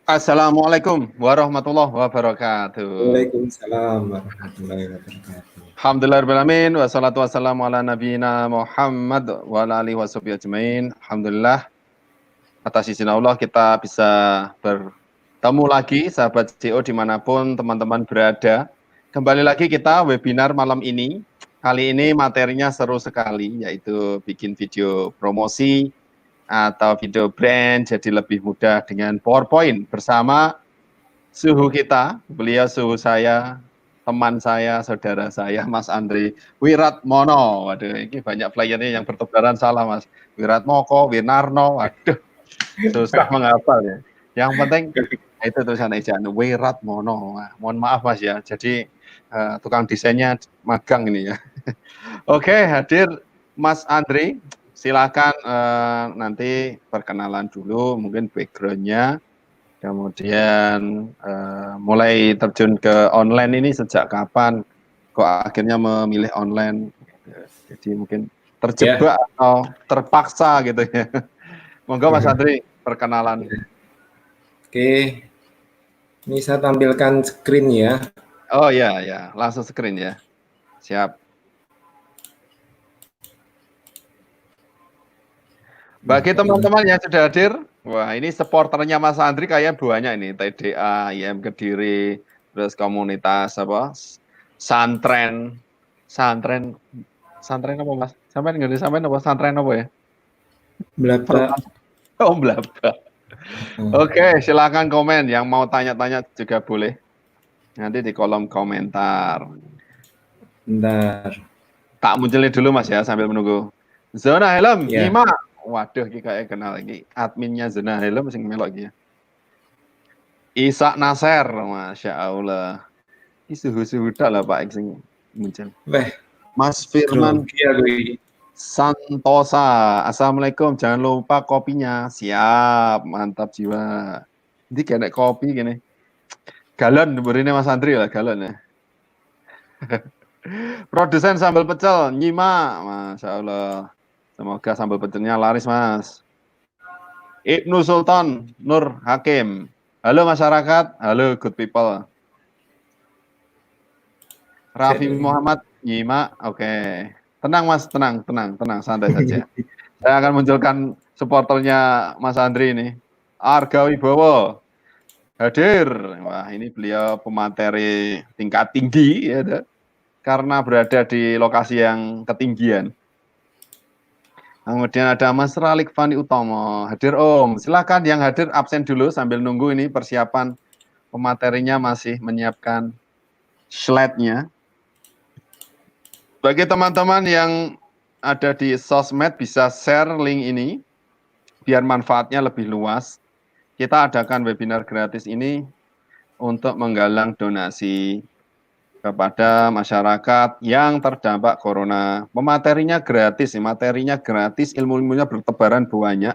Assalamualaikum warahmatullahi wabarakatuh. Waalaikumsalam warahmatullahi wabarakatuh. Alhamdulillahirrahmanirrahim. Wassalatu wassalamu ala nabiyina Muhammad wa ala alihi washabihi ajmain. Alhamdulillah, atas izin Allah kita bisa bertemu lagi sahabat CO dimanapun teman-teman berada. Kembali lagi kita webinar malam ini. Kali ini materinya seru sekali, yaitu bikin video promosi atau video brand jadi lebih mudah dengan PowerPoint bersama suhu kita, beliau suhu saya, teman saya, saudara saya, Mas Andri Wiratmono. Waduh, ini banyak flyernya yang bertebaran salah, Mas. Wiratmoko, Winarno, waduh, susah menghafal ya. Yang penting itu tulisan ejaan Wiratmono. Nah, mohon maaf Mas ya. Jadi tukang desainnya magang ini ya. Oke, hadir Mas Andri. Silakan nanti perkenalan dulu, mungkin background-nya. Kemudian mulai terjun ke online ini sejak kapan? Kok akhirnya memilih online? Jadi mungkin terjebak atau terpaksa gitu ya. Monggo Mas Andri, perkenalan. Oke, ini saya tampilkan screen ya. Oh ya, ya, langsung screen ya. Siap. Bagi teman-teman yang sudah hadir, wah ini supporternya Mas Andri kayak banyak ini, TDA, IM Kediri, terus komunitas apa, santren apa Mas? Sampai nggak sampai apa santren apa ya? Blabla. Oh Blabla. Oke, silakan komen. Yang mau tanya-tanya juga boleh. Nanti di kolom komentar. Bentar. Tak munculin dulu Mas ya sambil menunggu. Zona helm, Ya. nyimak. Waduh, ini kayak kenal lagi. Adminnya Zona helm sing melok iki. Isak Nasir, Masya Allah. Ini suhu-suhu lah Pak sing muncul. Weh, Mas Firman Santosa, Assalamualaikum. Jangan lupa kopinya. Siap, mantap jiwa. Ini kayak kopi gini. Galon, ini Mas Andri lah, galon ya. Produsen sambal pecel, nyimak. Masya Allah. Semoga sambal pecelnya laris, Mas. Ibnu Sultan, Nur Hakim. Halo masyarakat, halo good people. Raffi Muhammad, nyimak. Oke. Tenang Mas, tenang, santai saja. Saya akan munculkan supporternya Mas Andri ini. Arga Wibowo hadir. Wah, ini beliau pemateri tingkat tinggi ya, karena berada di lokasi yang ketinggian. Kemudian ada Mas Ralik Fani Utomo hadir Om. Silakan yang hadir absen dulu sambil nunggu ini persiapan pematerinya masih menyiapkan slide-nya. Bagi teman-teman yang ada di sosmed bisa share link ini biar manfaatnya lebih luas. Kita adakan webinar gratis ini untuk menggalang donasi kepada masyarakat yang terdampak corona. Materinya gratis, ilmu-ilmunya bertebaran banyak.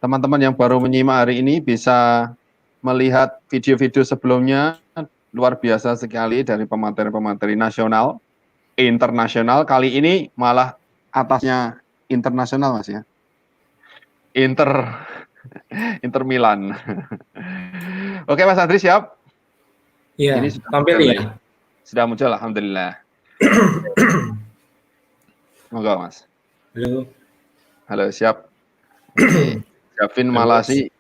Teman-teman yang baru menyimak hari ini bisa melihat video-video sebelumnya, luar biasa sekali dari pemateri-pemateri nasional, internasional. Kali ini malah atasnya internasional Mas ya. Inter Milan. Oke Mas Andri siap? Iya, Ini sudah tampil muncul, ya. Sudah muncul, alhamdulillah. Monggo Mas. Halo. Halo, siap. Oke. Javin Malasi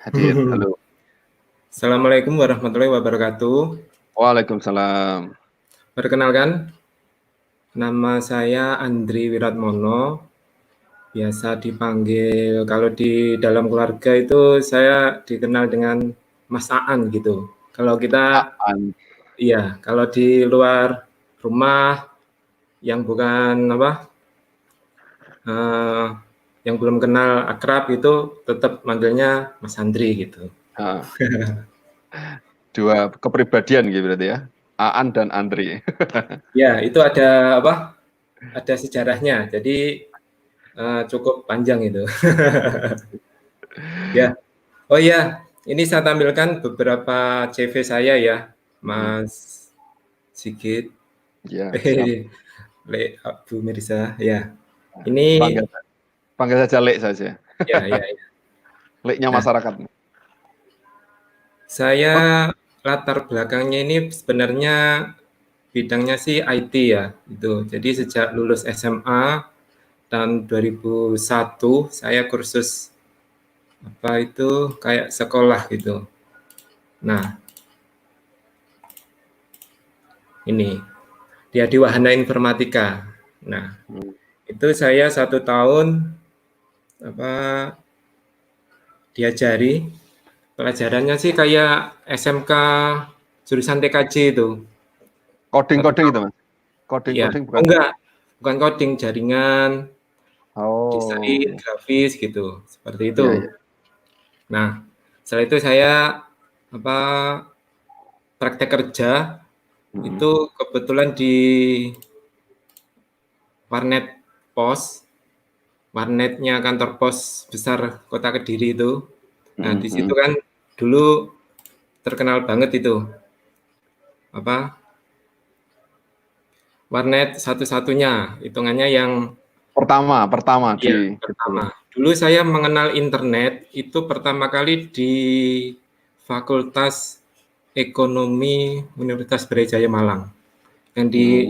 hadir. Halo. Assalamualaikum warahmatullahi wabarakatuh. Waalaikumsalam. Perkenalkan, nama saya Andri Wiratmono. Biasa dipanggil, kalau di dalam keluarga itu saya dikenal dengan Mas Aan gitu. Kalau kita, iya, kalau di luar rumah yang bukan apa, yang belum kenal akrab itu tetap manggilnya Mas Andri gitu. Dua kepribadian gitu berarti ya, Aan dan Andri. Ya, itu ada apa? Ada sejarahnya. Jadi cukup panjang itu. Ya. Oh iya, ini saya tampilkan beberapa CV saya ya, Mas Sigit. Ya, Bu Mirza. Ya. Ini panggil saja Lek saja. ya. Lek-nya Nah, masyarakat. saya Oh, latar belakangnya ini sebenarnya bidangnya sih IT ya, itu. Jadi sejak lulus SMA tahun 2001 saya kursus apa itu kayak sekolah gitu. Nah, ini dia di Wahana Informatika. Nah, hmm. itu saya 1 tahun apa diajari pelajarannya sih kayak SMK jurusan TKJ itu. Satu Coding-coding itu, tahun. Mas? Iya. Coding-coding Oh bukan? enggak, bukan coding, jaringan, desain, Oh, grafis gitu, seperti itu. iya iya. Nah, setelah itu saya apa praktek kerja Mhm, itu kebetulan di warnet pos, warnetnya kantor pos besar Kota Kediri itu. Nah, mhm di situ mhm. kan dulu terkenal banget itu apa warnet satu-satunya, hitungannya yang Pertama ya di itu. pertama. Dulu saya mengenal internet itu pertama kali di Fakultas Ekonomi Universitas Brawijaya Malang. Mhm,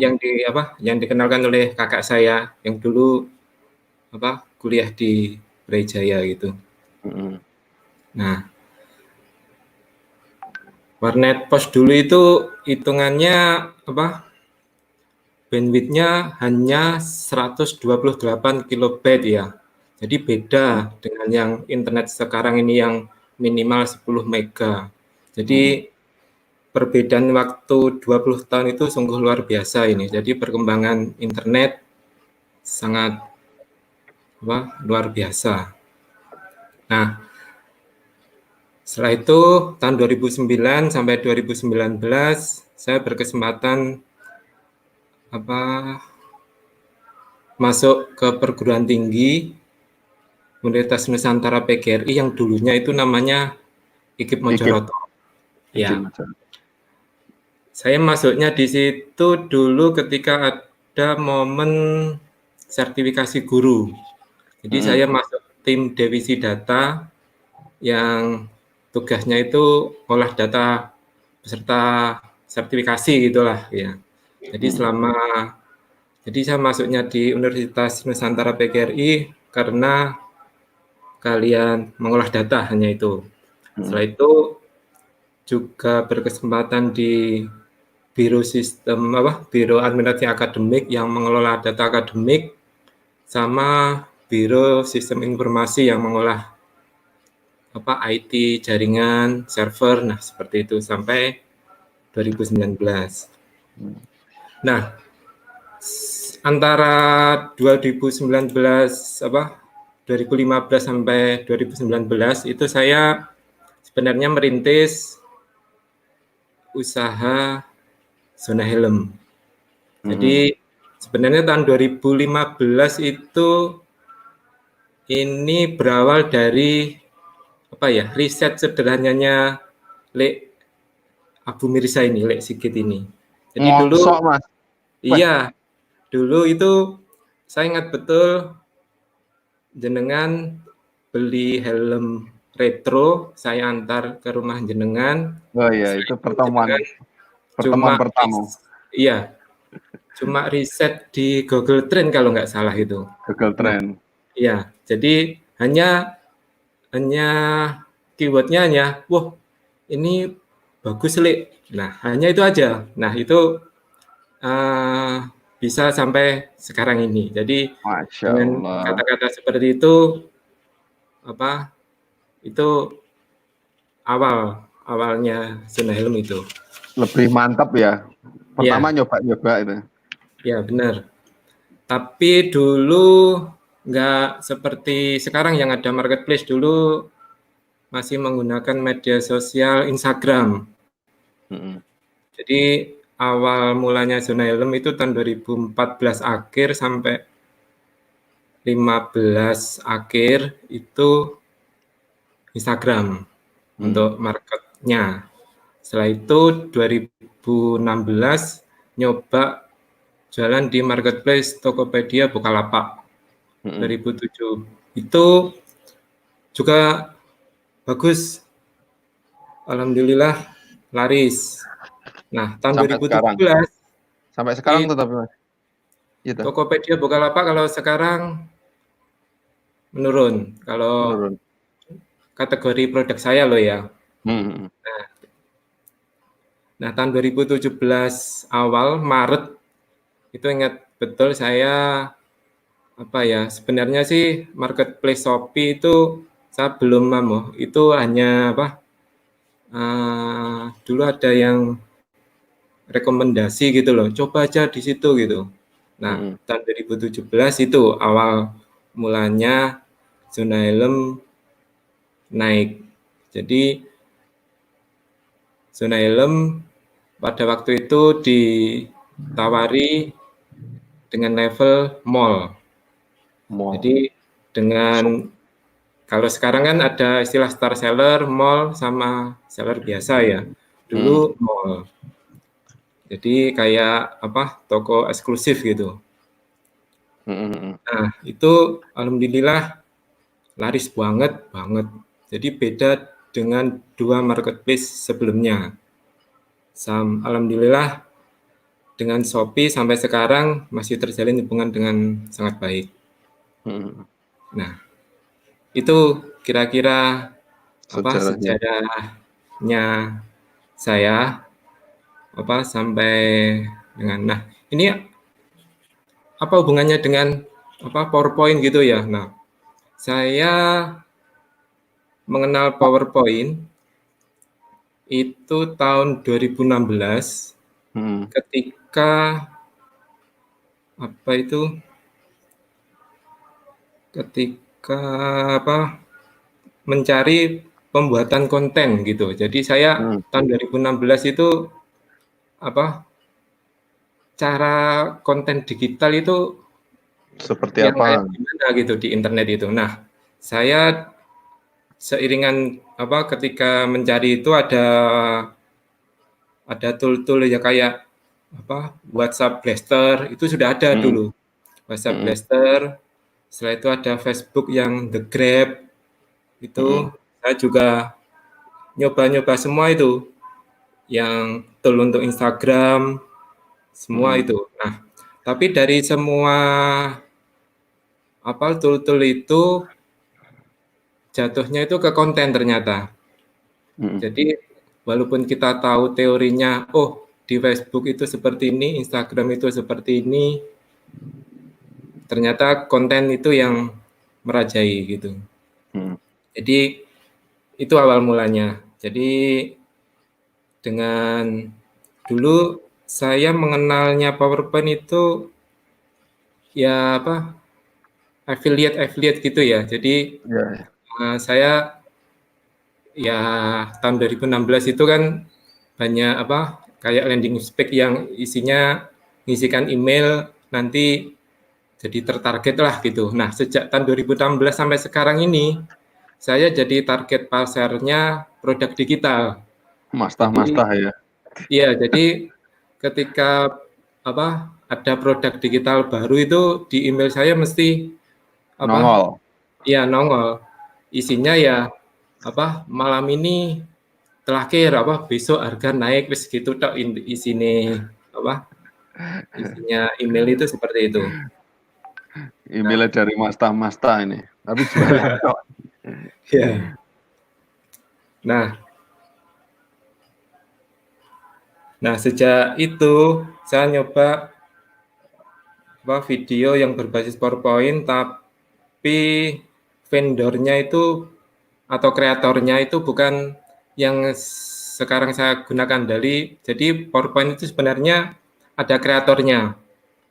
Yang dikenalkan oleh kakak saya yang dulu kuliah di Brawijaya gitu. mhm. Nah, warnet pos dulu itu hitungannya apa? Bandwidth-nya hanya 128 kilobyte ya. Jadi beda Mhm dengan yang internet sekarang ini yang minimal 10 mega. Jadi mhm. perbedaan waktu 20 tahun itu sungguh luar biasa ini. Jadi perkembangan internet sangat luar biasa. Nah, setelah itu tahun 2009 sampai 2019 saya berkesempatan apa masuk ke perguruan tinggi Universitas Nusantara PGRI yang dulunya itu namanya IKIP IKIP, Mojoroto. IKIP Ya, aja. saya masuknya di situ dulu ketika ada momen sertifikasi guru. Jadi Mhm saya masuk tim divisi data yang tugasnya itu olah data beserta sertifikasi gitulah ya. Jadi mhm saya masuknya di Universitas Nusantara PGRI karena kalian mengolah data hanya itu. mhm Setelah itu juga berkesempatan di Biro Administrasi Akademik yang mengelola data akademik sama Biro Sistem Informasi yang mengolah IT jaringan, server, nah seperti itu sampai 2019. mhm. Nah, antara 2019 2015 sampai 2019 itu saya sebenarnya merintis usaha zona helm. Mhm. Jadi sebenarnya tahun 2015 itu ini berawal dari riset sederhananya Lek Abu Mirza ini, Lek Sigit ini. Jadi dulu Mosok, Mas? Weh, iya, dulu itu saya ingat betul jenengan beli helm retro, saya antar ke rumah jenengan. oh iya Setelah itu itu jenengan cuma pertemuan pertama, iya, cuma riset di Google Trend kalau nggak salah itu. Google Nah, Trend. iya, jadi hanya hanya keywordnya hanya, wah ini bagus Lek. Nah, hanya itu aja. Nah, itu uh, bisa sampai sekarang ini. Jadi Masya dengan Allah. kata-kata seperti itu, apa itu awalnya zona helm itu. Lebih mantap ya. Pertama Ya, nyoba-nyoba itu. ya benar. Tapi dulu nggak seperti sekarang yang ada marketplace dulu masih menggunakan media sosial Instagram. Mhm. Jadi awal mulanya zona helm itu tahun 2014 akhir sampai 15 akhir itu Instagram Mhm. untuk marketnya. Setelah itu 2016 nyoba jualan di marketplace Tokopedia Bukalapak. Mhm. 2007 itu juga bagus. Alhamdulillah laris. Nah, tahun Sampai sekarang. 2017 Sampai sekarang di tetap gitu. Tokopedia Bukalapak kalau sekarang menurun. Kalau Menurun. kategori produk saya loh ya. Hmm. Nah, tahun 2017 awal Maret itu ingat betul saya apa ya, sebenarnya sih marketplace Shopee itu saya belum itu hanya apa, dulu ada yang rekomendasi gitu loh, coba aja di situ gitu. Nah, Hmm. tahun 2017 itu awal mulanya Zona Helm naik. Jadi Zona Helm pada waktu itu ditawari dengan level mall. Mall. Jadi dengan kalau sekarang kan ada istilah star seller, mall sama seller biasa ya. Dulu mall. Jadi kayak apa? Toko eksklusif gitu. Nah, itu alhamdulillah laris banget banget. Jadi beda dengan dua marketplace sebelumnya. Alhamdulillah dengan Shopee sampai sekarang masih terjalin hubungan dengan sangat baik. Nah, itu kira-kira apa Sejarahnya. sejarahnya saya apa sampai dengan nah ini apa hubungannya dengan apa PowerPoint gitu ya. Nah, saya mengenal PowerPoint itu tahun 2016 ketika apa itu ketika apa mencari pembuatan konten gitu. Jadi saya tahun 2016 itu apa cara konten digital itu Seperti yang apa? kayak gimana gitu di internet itu. Nah, saya seiringan apa ketika mencari itu ada tool-tool ya kayak apa WhatsApp Blaster itu sudah ada dulu. WhatsApp Blaster, setelah itu ada Facebook yang The Grab itu saya juga nyoba-nyoba semua itu yang tool untuk Instagram semua itu. Nah, tapi dari semua apa tool-tool itu jatuhnya itu ke konten ternyata. Jadi walaupun kita tahu teorinya, oh di Facebook itu seperti ini, Instagram itu seperti ini, ternyata konten itu yang merajai gitu. Jadi itu awal mulanya. Jadi dengan dulu saya mengenalnya PowerPoint itu ya apa affiliate gitu ya. Jadi saya ya tahun 2016 itu kan banyak apa kayak landing page yang isinya ngisikan email nanti jadi tertarget lah gitu. Nah, sejak tahun 2016 sampai sekarang ini saya jadi target pasarnya produk digital. Jadi Mastah-mastah ya. iya, jadi ketika apa ada produk digital baru itu di email saya mesti apa Nongol. ya nongol isinya ya apa malam ini terakhir apa besok harga naik wis gitu tok isine apa isinya email itu seperti itu. Emailnya dari mastah-mastah ini. Tapi jualan kok. Ya. Nah, sejak itu saya nyoba apa video yang berbasis PowerPoint tapi vendornya itu atau kreatornya itu bukan yang sekarang saya gunakan jadi PowerPoint itu sebenarnya ada kreatornya.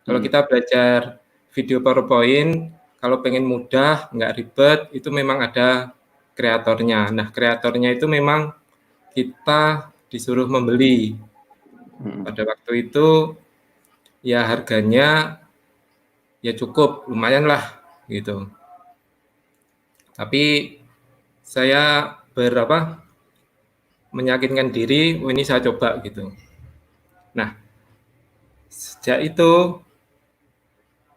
Kalau kita belajar video PowerPoint, kalau pengen mudah, nggak ribet, itu memang ada kreatornya. Nah, kreatornya itu memang kita disuruh membeli. Pada waktu itu, ya harganya ya cukup, lumayan lah gitu. Tapi saya meyakinkan diri, oh ini saya coba gitu. Nah, sejak itu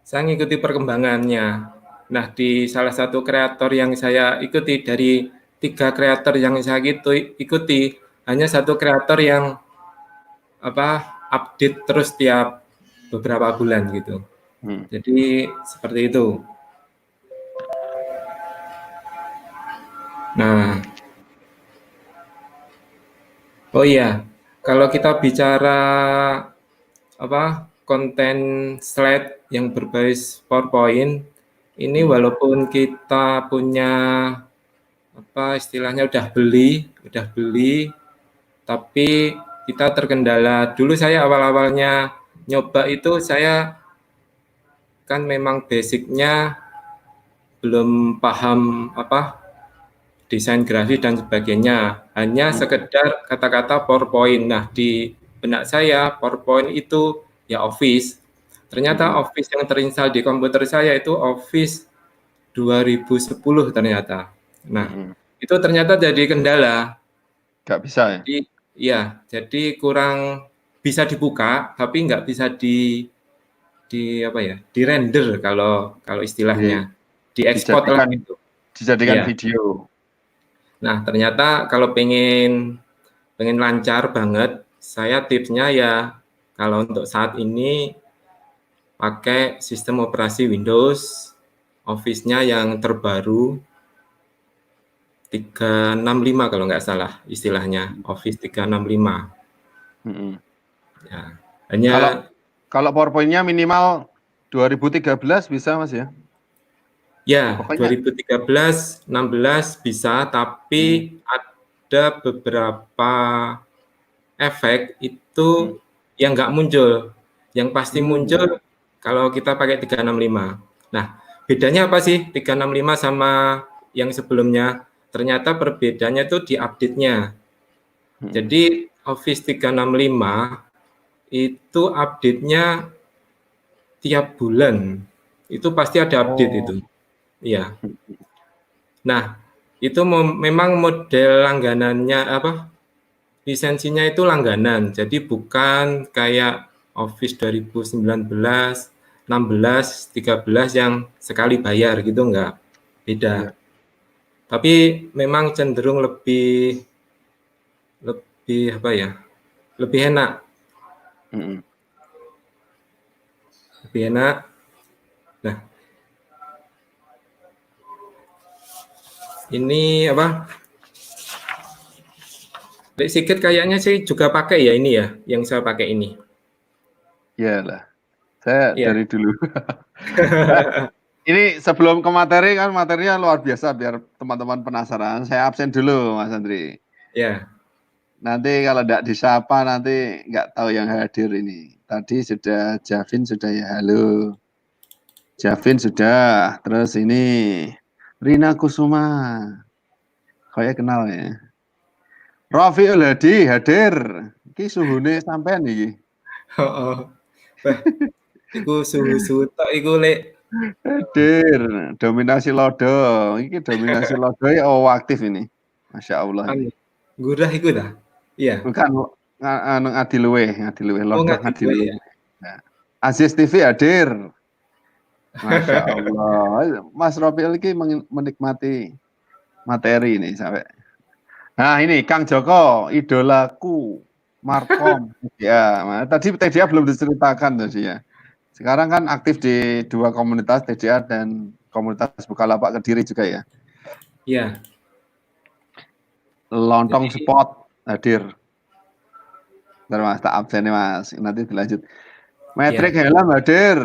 saya ngikuti perkembangannya. Nah, di salah satu kreator yang saya ikuti dari 3 kreator yang saya ikuti, hanya satu kreator yang update terus tiap beberapa bulan gitu. Jadi seperti itu. Nah, oh iya, kalau kita bicara konten slide yang berbasis PowerPoint, ini walaupun kita punya istilahnya udah beli, tapi kita terkendala. Dulu saya awal-awalnya nyoba itu saya kan memang basicnya belum paham desain grafis dan sebagainya, hanya sekedar kata-kata PowerPoint. Nah, di benak saya PowerPoint itu ya Office. Ternyata Office yang terinstall di komputer saya itu Office 2010 ternyata. Nah, itu ternyata jadi kendala. Nggak bisa ya? Jadi ya, jadi kurang bisa dibuka, tapi nggak bisa di render kalau istilahnya, diekspor lah gitu. Dijadikan Ya. video. Nah, ternyata kalau pengen lancar banget, saya tipsnya ya kalau untuk saat ini pakai sistem operasi Windows, Office-nya yang terbaru 365 kalau nggak salah istilahnya, Office 365. Ya, hanya kalau PowerPoint-nya minimal 2013 bisa Mas ya? ya, Pokoknya 2013, 16 bisa, tapi ada beberapa efek itu yang nggak muncul. Yang pasti muncul kalau kita pakai 365. Nah, bedanya apa sih 365 sama yang sebelumnya? Ternyata perbedaannya itu di update-nya. Jadi Office 365 itu update-nya tiap bulan. Itu pasti ada update itu. Iya. Nah, itu memang model langganannya lisensinya itu langganan. Jadi bukan kayak Office 2019, 16, 13 yang sekali bayar gitu enggak. Beda. Tapi memang cenderung lebih lebih enak. Lebih enak. Nah, ini Dek Sigit kayaknya sih juga pakai ya ini ya, yang saya pakai ini. Iyalah, saya Ya. dari dulu. Ini sebelum ke materi kan materinya luar biasa, biar teman-teman penasaran. Saya absen dulu Mas Andri. Ya. Nanti kalau tidak disapa nanti nggak tahu yang hadir ini. Tadi sudah Javin sudah ya, halo. Javin sudah, terus ini Rina Kusuma. Kayak kenal ya. Rafiul Hadi hadir. Iki suhune sampean iki. Heeh. Wah, iku suhu-suhu tok iku lek. Hadir, dominasi lodo. Iki dominasi lodo ya aktif ini. Masya Allah ini. Gurah iku dah. Iya. Bukan anu Adiluwe lodo Ngadiluwe Adiluwe. ya. Nah, Aziz TV hadir. Masya Allah. Mas Rafiul iki menikmati materi ini sampai. Nah ini Kang Joko, idolaku, Markom, TDA. Tadi TDA belum diceritakan tadi ya. Sekarang kan aktif di 2 komunitas, TDA dan komunitas Bukalapak Kediri juga ya. Iya. Lontong Spot hadir. Bentar Mas, tak absen nih Mas. Nanti dilanjut. Metrik Helm hadir.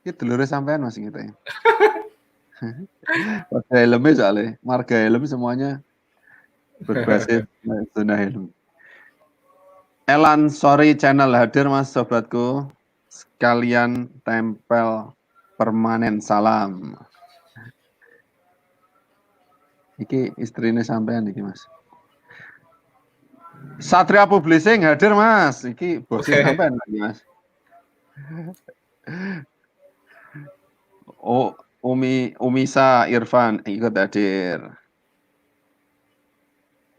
Ini dulure sampean Mas gitu ya. Marga helmnya soalnya, marga helm semuanya berbasis zona helm. Elan Sorry Channel hadir Mas sobatku. Sekalian tempel permanen salam. Iki istrinya sampean iki Mas. Satria Publishing hadir Mas. Iki bosnya sampean lagi Mas. Oh, Umisa Irfan ikut hadir.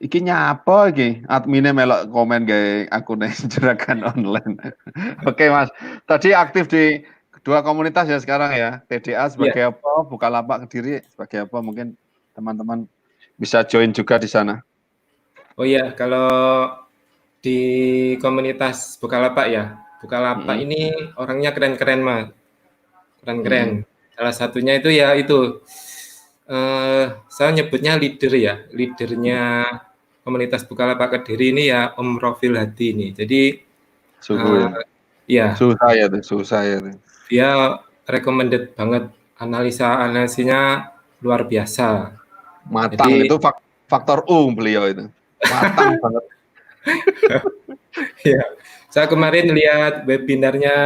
Iki nyapa iki? Adminnya melok komen gawe akun Juragan Online. Oke Mas. Tadi aktif di 2 komunitas ya sekarang ya. TDA sebagai apa? Bukalapak Kediri sebagai apa? Mungkin teman-teman bisa join juga di sana. Oh iya, kalau di komunitas Bukalapak ya, Bukalapak Mm-mm. ini orangnya keren-keren Mas, Mm-mm. keren-keren. Salah satunya itu ya itu, saya nyebutnya leader ya, leadernya komunitas Bukalapak Kediri ini ya Om Rofil Hadi ini. Jadi, Suhu ya. ya Suhu saya tuh. dia recommended banget, analisa-analisanya luar biasa. Matang Jadi itu faktor U beliau itu. Matang banget. ya, saya kemarin lihat webinarnya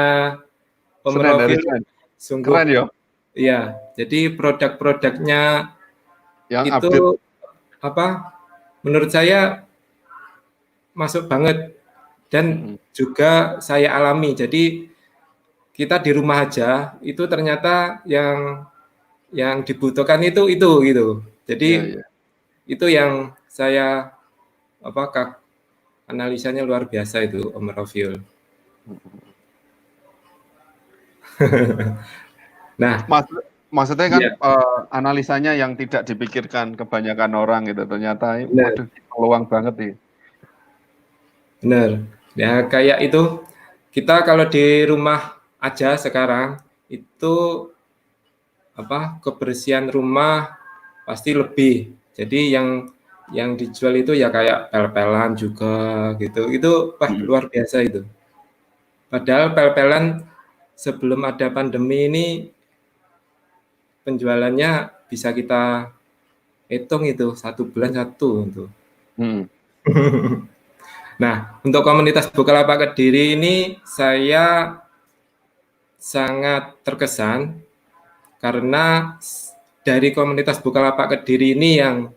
Om Senin dari Rofil, Senin. sungguh Keren ya, ya. Jadi produk-produknya yang update. itu apa? Menurut saya masuk banget dan Mm-mm. juga saya alami. Jadi kita di rumah aja itu ternyata yang dibutuhkan itu gitu. Iya, Jadi iya. itu yang saya analisanya luar biasa itu Om Rofil. Nah, Mas, maksudnya kan iya analisanya yang tidak dipikirkan kebanyakan orang gitu. Ternyata, benar, waduh, peluang banget nih. benar. Ya kayak itu kita kalau di rumah aja sekarang itu kebersihan rumah pasti lebih. Jadi yang dijual itu ya kayak pel-pelan juga gitu. Itu wah Mm. luar biasa itu. Padahal pel-pelan sebelum ada pandemi ini penjualannya bisa kita hitung itu 1 bulan satu itu. Mm. Nah, untuk komunitas Bukalapak Kediri ini saya sangat terkesan karena dari komunitas Bukalapak Kediri ini yang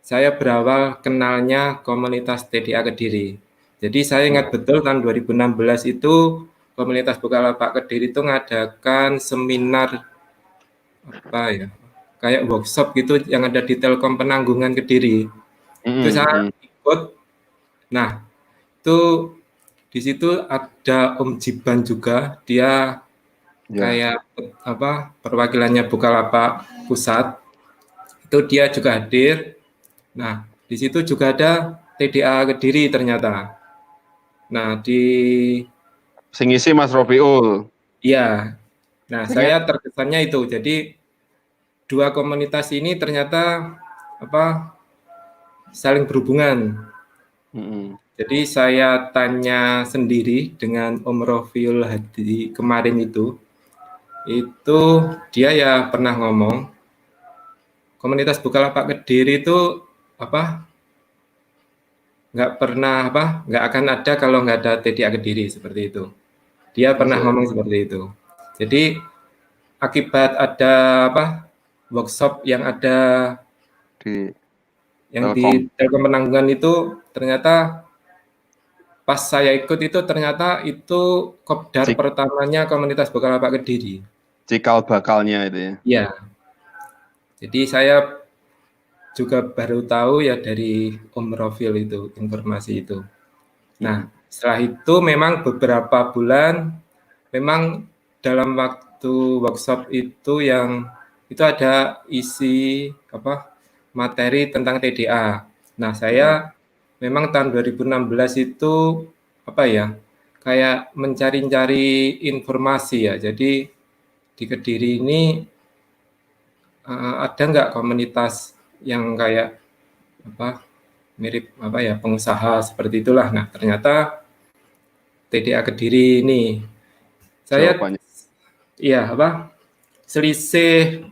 saya berawal kenalnya komunitas TDA Kediri. Jadi saya ingat Oh, betul tahun 2016 itu komunitas Bukalapak Kediri itu mengadakan seminar apa ya, kayak workshop gitu yang ada di Telkom Penanggungan Kediri. Itu mm, saya mm. ikut. Nah, itu di situ ada Om Jiban juga, dia Ya, kayak perwakilannya Bukalapak Pusat. Itu dia juga hadir. Nah, di situ juga ada TDA Kediri ternyata. Nah, sing isi Mas Rofiul. ya, nah Sing- saya terkesannya itu. Jadi dua komunitas ini ternyata saling berhubungan. Mm, Jadi saya tanya sendiri dengan Om Rofiul Hadi kemarin itu dia ya pernah ngomong komunitas Bukalapak Kediri itu apa nggak akan ada kalau nggak ada TDA Kediri seperti itu. Dia pernah asik. ngomong seperti itu. Jadi akibat ada workshop Di yang Telkom. di Telkom Penanggungan itu ternyata pas saya ikut itu ternyata itu kopdar Cik- pertamanya komunitas Bukalapak Kediri. Cikal bakalnya itu ya. Ya, jadi saya juga baru tahu ya dari Om Rofil itu informasi itu. Nah, Mm, setelah itu memang beberapa bulan memang dalam waktu workshop itu yang itu ada isi materi tentang TDA. Nah, mm. saya memang tahun 2016 itu kayak mencari-cari informasi ya. Jadi di Kediri ini ada nggak komunitas yang kayak apa mirip pengusaha seperti itulah. Nah, ternyata TDA Kediri ini saya Jawabannya. iya selisih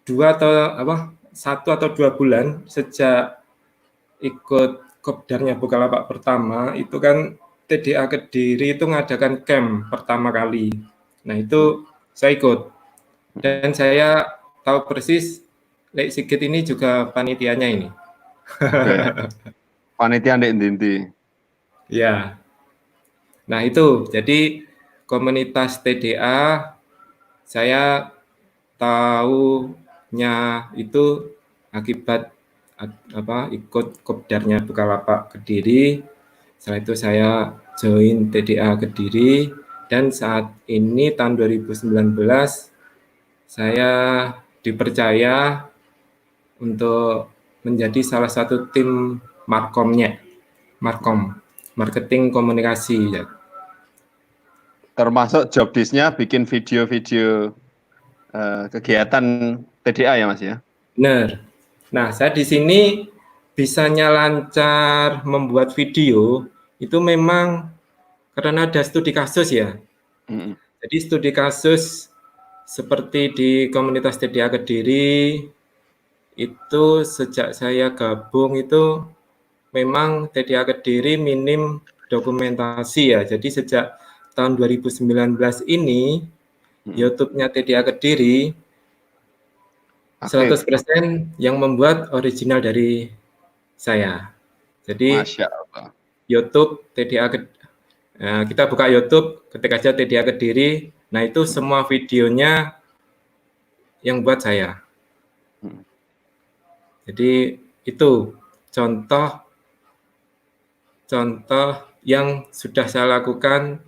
1 atau 2 bulan sejak ikut kopdarnya Bukalapak pertama itu kan TDA Kediri itu mengadakan camp pertama kali. Nah Mm, itu saya ikut mm. dan saya tahu persis Lek Sigit ini juga panitianya ini. Oke. Panitia ndek ndi. Ya, nah itu jadi komunitas TDA saya tahunya itu akibat ikut kopdarnya Bukalapak Kediri. Setelah itu saya join TDA Kediri dan saat ini tahun 2019 saya dipercaya untuk menjadi salah satu tim markomnya, marketing komunikasi ya. Termasuk job desk-nya bikin video-video kegiatan TDA ya Mas ya? Benar. Nah, saya di sini bisanya lancar membuat video itu memang karena ada studi kasus ya. Jadi studi kasus seperti di komunitas TDA Kediri itu sejak saya gabung itu memang TDA Kediri minim dokumentasi ya. Jadi sejak tahun 2019 ini YouTube-nya TDA Kediri 100% yang membuat original dari saya. Jadi Masya Allah. YouTube TDA kita buka YouTube, ketik aja TDA Kediri. Nah itu semua videonya yang buat saya. Jadi itu contoh yang sudah saya lakukan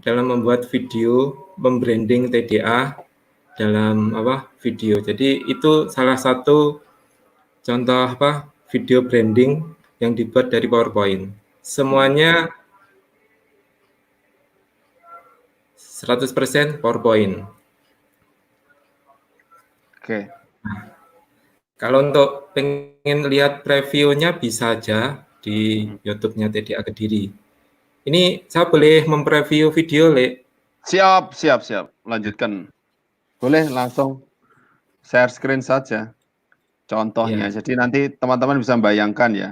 dalam membuat video membranding TDA dalam video. Jadi itu salah satu contoh video branding yang dibuat dari PowerPoint. Semuanya 100% PowerPoint. Oke. Kalau untuk pengen lihat previewnya bisa aja di YouTube-nya TDA Kediri. Ini saya boleh mempreview video, Le? Siap. Lanjutkan. Boleh langsung share screen saja contohnya. Ya. Jadi nanti teman-teman bisa membayangkan ya.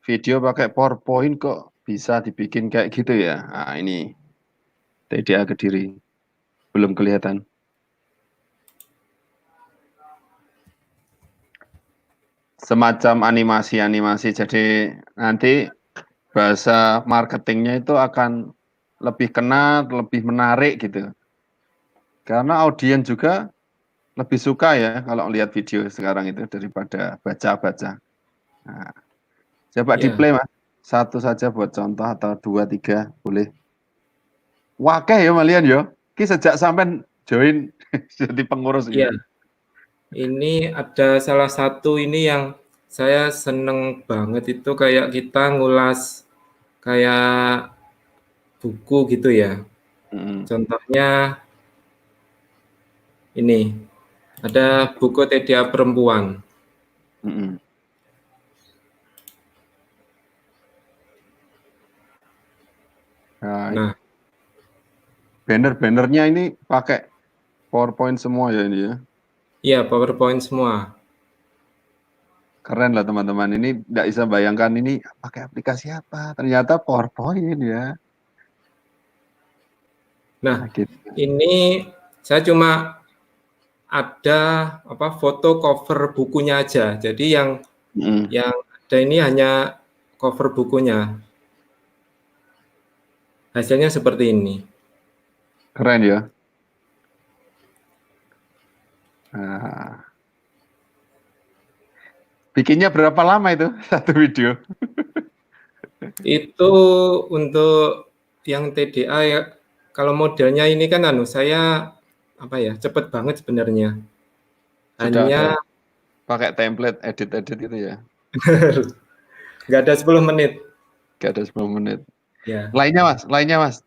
Video pakai PowerPoint kok bisa dibikin kayak gitu ya. Nah, ini TDA Kediri. Belum kelihatan. Semacam animasi-animasi. Jadi nanti bahasa marketingnya itu akan lebih kena, lebih menarik gitu. Karena audiens juga lebih suka ya kalau lihat video sekarang itu daripada baca-baca. Nah, coba di play Mas. Satu saja buat contoh atau 2, 3 boleh. Wakeh ya malian ya. Ki sejak sampean join jadi pengurus Iya. gitu. Ini ada salah satu ini yang saya seneng banget itu kayak kita ngulas kayak buku gitu ya. Contohnya ini ada buku TDA Perempuan. Nah, banner-bannernya ini pakai PowerPoint semua ya ini ya? Iya, PowerPoint semua. Keren lah teman-teman, ini tidak bisa bayangkan ini pakai aplikasi apa, ternyata PowerPoint ya. Nah, ini saya cuma ada foto cover bukunya aja. Jadi yang ada ini hanya cover bukunya. Hasilnya seperti ini. Keren ya. Nah. Bikinnya berapa lama itu satu video? Itu untuk yang TDA ya, kalau modelnya ini kan saya cepet banget sebenarnya. Sudah pakai template edit itu ya? Nggak ada 10 menit. Nggak ada 10 menit. Ya. Lainnya mas.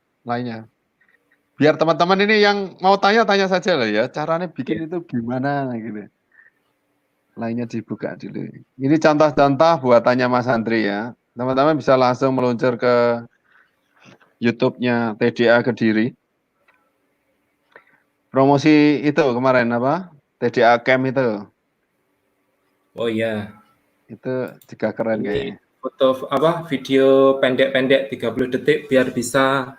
Biar teman-teman ini yang mau tanya saja lah ya. Caranya bikin itu gimana gitu. Lainnya dibuka dulu. Ini contoh-contoh buatannya Mas Andri ya. Teman-teman bisa langsung meluncur ke YouTube-nya TDA Kediri. Promosi itu kemarin TDA Camp itu. Oh iya. Itu juga keren kayaknya. Foto video pendek-pendek 30 detik biar bisa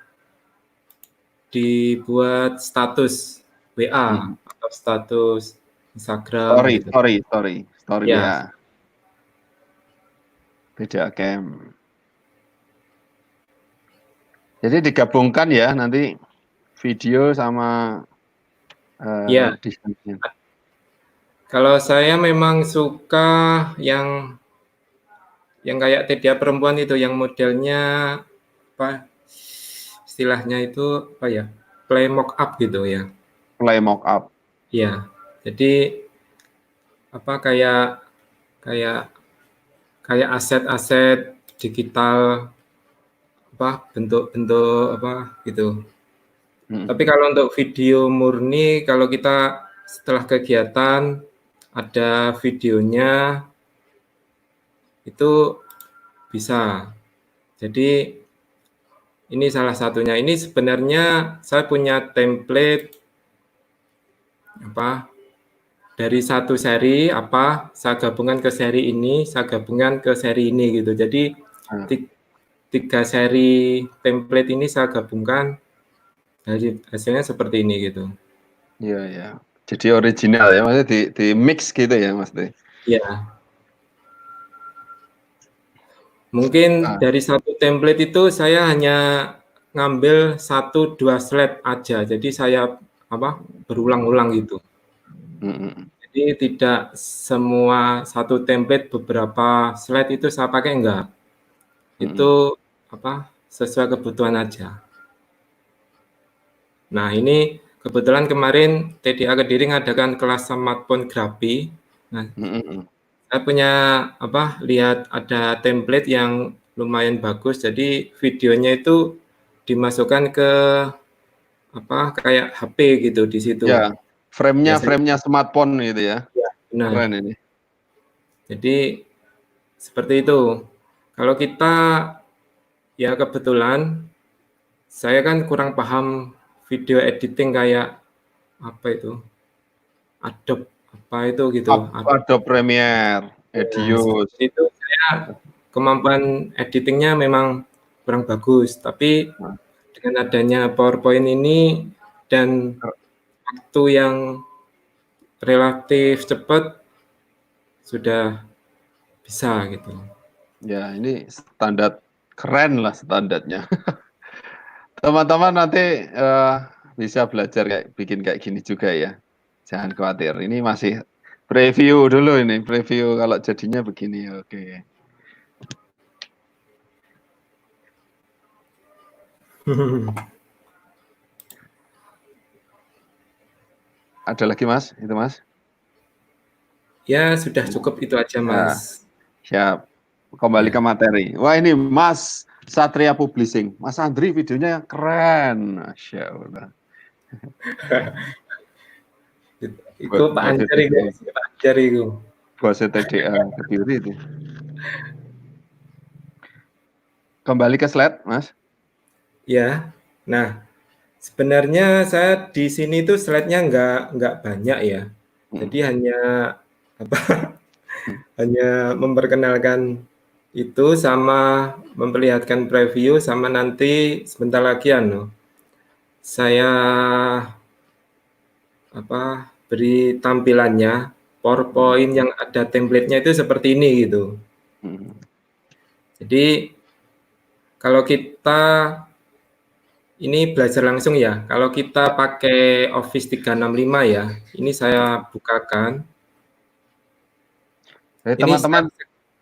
dibuat status WA atau status Instagram Story ya. TDA Camp. Jadi digabungkan ya nanti video sama desainnya. Kalau saya memang suka yang kayak TDA Perempuan itu, yang modelnya istilahnya itu play mock up gitu ya. Play mock up. Iya. Jadi kayak kayak aset-aset digital, bentuk-bentuk gitu. Tapi kalau untuk video murni, kalau kita setelah kegiatan ada videonya, itu bisa. Jadi ini salah satunya. Ini sebenarnya saya punya template dari satu seri, saya gabungkan ke seri ini, saya gabungkan ke seri ini gitu. Jadi 3 seri template ini saya gabungkan, dari hasilnya seperti ini gitu. Iya, ya. Jadi original ya, maksudnya di mix gitu ya, Mas Teh? Iya. Mungkin dari satu template itu saya hanya ngambil 1-2 slide aja. Jadi saya berulang-ulang gitu. Jadi tidak semua satu template beberapa slide itu saya pakai, enggak. Itu sesuai kebutuhan aja. Nah, ini kebetulan kemarin TDA Kediri ngadakan kelas smartphone grafi. Nah, saya punya lihat ada template yang lumayan bagus. Jadi videonya itu dimasukkan ke kayak HP gitu di situ. Ya, frame-nya smartphone gitu ya. Ya, benar. Keren ini. Jadi seperti itu. Kalau kita, ya kebetulan saya kan kurang paham video editing kayak Adobe gitu. Adobe Premiere, Edius. Itu saya kemampuan editingnya memang kurang bagus, tapi dengan adanya PowerPoint ini dan waktu yang relatif cepat sudah bisa gitu. Ya, ini standar keren lah standarnya. Teman-teman nanti bisa belajar bikin kayak gini juga ya. Jangan khawatir. Ini masih preview dulu ini, preview kalau jadinya begini. Oke. Ada lagi Mas? Itu Mas? Ya, sudah cukup itu aja Mas. Siap. Kembali ke materi. Wah, ini Mas Satria Publishing. Mas Andri videonya keren. Masya Allah. Itu Pak Anjari, Pak Anjari itu. Bos TDA Kediri itu. Kembali ke slide, Mas. Ya. Nah, sebenarnya saya di sini tuh slide-nya nggak banyak ya. Jadi hanya hanya memperkenalkan itu sama memperlihatkan preview sama nanti sebentar lagi saya beri tampilannya PowerPoint yang ada template-nya itu seperti ini gitu. Jadi kalau kita ini belajar langsung ya, kalau kita pakai Office 365 ya, ini saya bukakan. Teman-teman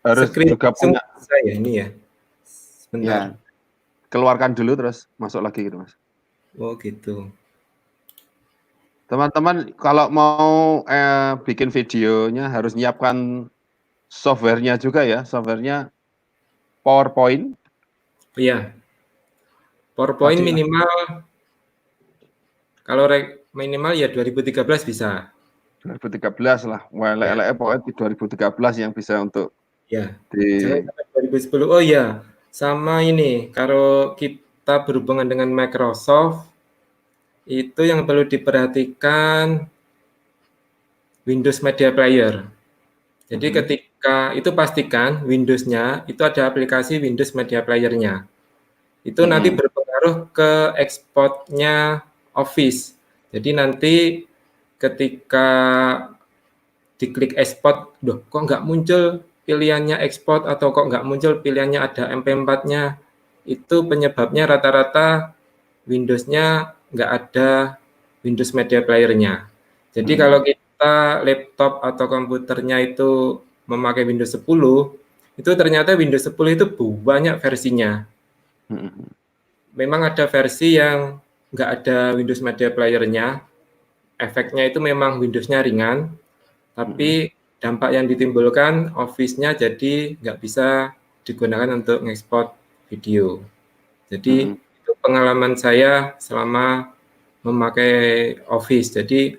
harus juga punya saya ini ya. Sebentar. Ya, keluarkan dulu terus masuk lagi gitu Mas. Oh gitu. Teman-teman kalau mau bikin videonya harus nyiapkan softwarenya juga ya, softwarenya PowerPoint. Iya. PowerPoint minimal kalau minimal ya 2013 bisa. 2013 lah, elek-elek pokoknya 2013 yang bisa untuk ya. Jangan sampai 2010. Oh iya, sama ini kalau kita berhubungan dengan Microsoft itu yang perlu diperhatikan Windows Media Player. Jadi ketika itu pastikan Windows-nya itu ada aplikasi Windows Media Player-nya. Itu nanti berpengaruh ke ekspornya Office. Jadi nanti ketika diklik ekspor, kok nggak muncul pilihannya ekspor atau kok nggak muncul pilihannya ada MP4-nya. Itu penyebabnya rata-rata Windows-nya nggak ada Windows Media Player-nya. Jadi kalau kita laptop atau komputernya itu memakai Windows 10, itu ternyata Windows 10 itu banyak versinya. Memang ada versi yang nggak ada Windows Media Player-nya, efeknya itu memang Windows-nya ringan, tapi dampak yang ditimbulkan Office-nya jadi nggak bisa digunakan untuk ngekspor video. Jadi itu pengalaman saya selama memakai Office. Jadi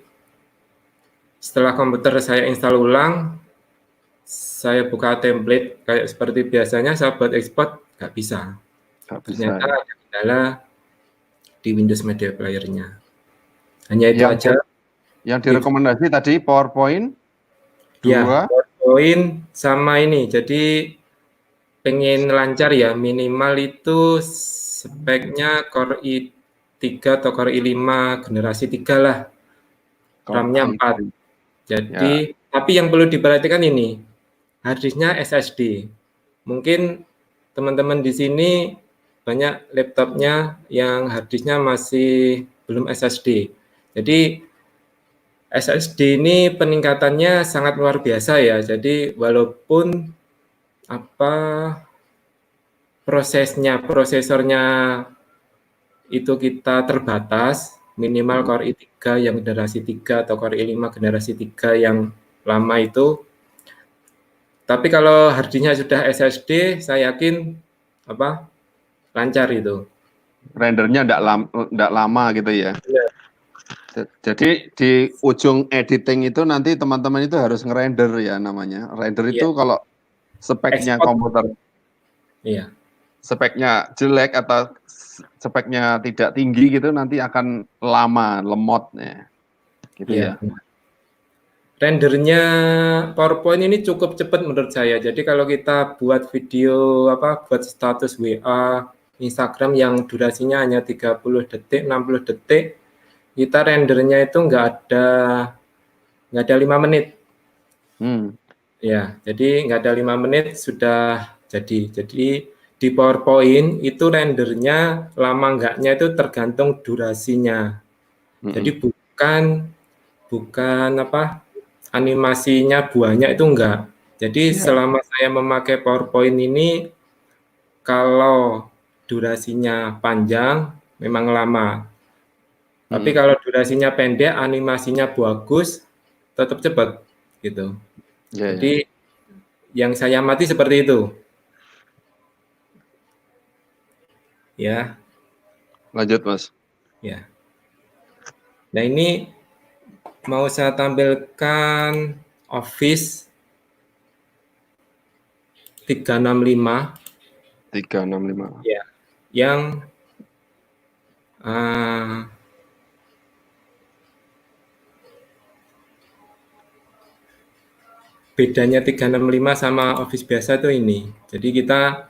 setelah komputer saya install ulang, saya buka template kayak seperti biasanya saya buat ekspor, nggak bisa. Nggak bisa Ternyata ya. ada kendala di Windows Media Player-nya. Hanya itu Yang aja. yang direkomendasi tadi PowerPoint Ya, 2. PowerPoint sama ini. Jadi pengen lancar ya, minimal itu speknya Core i3 atau Core i5 generasi 3 lah. Core RAM-nya 4. i3. Jadi, Ya. tapi yang perlu diperhatikan ini, hard disk-nya SSD. Mungkin teman-teman di sini banyak laptopnya yang hard disk-nya masih belum SSD. Jadi SSD ini peningkatannya sangat luar biasa ya. Jadi walaupun apa prosesornya itu kita terbatas, minimal Core i3 yang generasi 3 atau Core i5 generasi 3 yang lama itu. Tapi kalau hard disk-nya sudah SSD, saya yakin lancar itu. Rendernya enggak lama gitu ya. Ya. Jadi di ujung editing itu nanti teman-teman itu harus ngerender ya namanya. Render itu kalau speknya Export. komputer Iya. speknya jelek atau speknya tidak tinggi gitu nanti akan lama lemot ya. Gitu ya. Rendernya PowerPoint ini cukup cepat menurut saya. Jadi kalau kita buat video buat status WA, Instagram yang durasinya hanya 30 detik, 60 detik, kita rendernya itu nggak ada 5 menit. Ya, jadi nggak ada 5 menit sudah jadi. Jadi di PowerPoint itu rendernya lama enggaknya itu tergantung durasinya. Jadi bukan animasinya buahnya itu enggak. Jadi selama saya memakai PowerPoint ini, kalau durasinya panjang, memang lama. Tapi kalau durasinya pendek, animasinya bagus, tetap cepat, gitu. Jadi yang saya amati seperti itu. Ya. Lanjut, Mas. Ya. Nah, ini mau saya tampilkan Office 365. 365. Ya, yang bedanya 365 sama Office biasa tuh ini. Jadi kita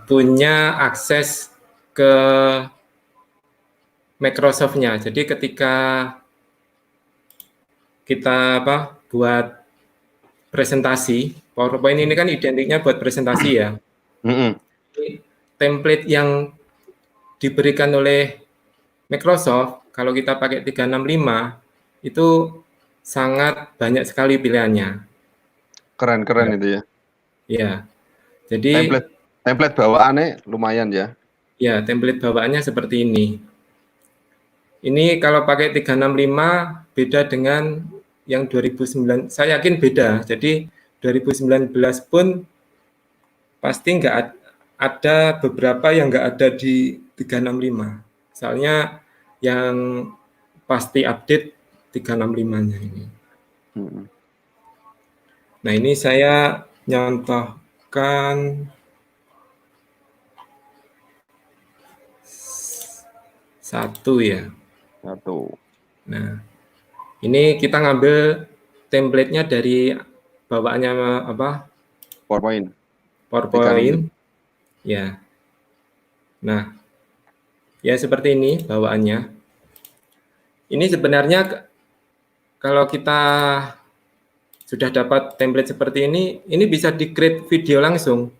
punya akses ke Microsoft-nya. Jadi ketika kita buat presentasi, PowerPoint ini kan identiknya buat presentasi ya. Template yang diberikan oleh Microsoft, kalau kita pakai 365, itu sangat banyak sekali pilihannya. Keren-keren itu ya. Ya, jadi template bawaannya lumayan ya. Ya, template bawaannya seperti ini. Ini kalau pakai 365 beda dengan yang 2009. Saya yakin beda. Jadi 2019 pun pasti nggak ada beberapa yang nggak ada di 365. Misalnya yang pasti update 365-nya ini. Nah, ini saya nyontohkan satu ya. Nah, ini kita ngambil template-nya dari bawaannya PowerPoint. Ya. Nah, ya seperti ini bawaannya. Ini sebenarnya kalau kita sudah dapat template seperti ini bisa di-create video langsung.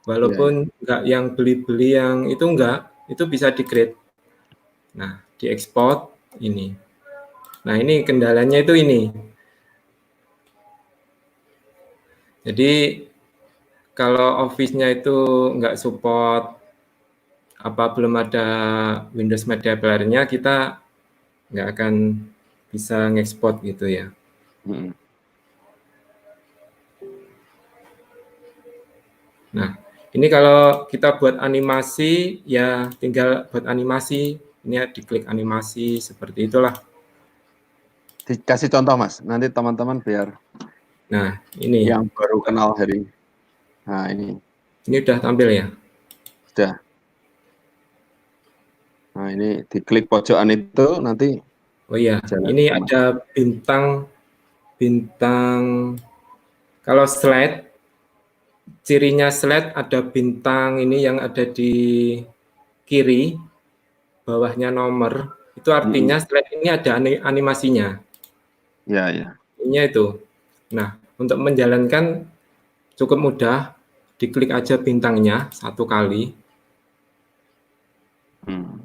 Walaupun enggak yang beli-beli yang itu enggak, itu bisa di-create. Nah, diekspor ini. Nah, ini kendalanya itu ini. Jadi kalau Office-nya itu enggak support belum ada Windows Media Player-nya, kita enggak akan bisa ngekspor gitu ya. Hmm. Nah, ini kalau kita buat animasi, ya tinggal buat animasi, ini ya diklik animasi, seperti itulah. Dikasih contoh Mas, nanti teman-teman biar Nah, ini yang baru kenal hari. Nah ini udah tampil ya. sudah. Nah ini diklik pojokan itu nanti Oh iya, jalan ini sama. ada bintang. Kalau slide, cirinya slide ada bintang ini yang ada di kiri, bawahnya nomor. Itu artinya slide ini ada animasinya. Ya ya. Ini itu. Nah, untuk menjalankan cukup mudah, diklik aja bintangnya satu kali. Hmm.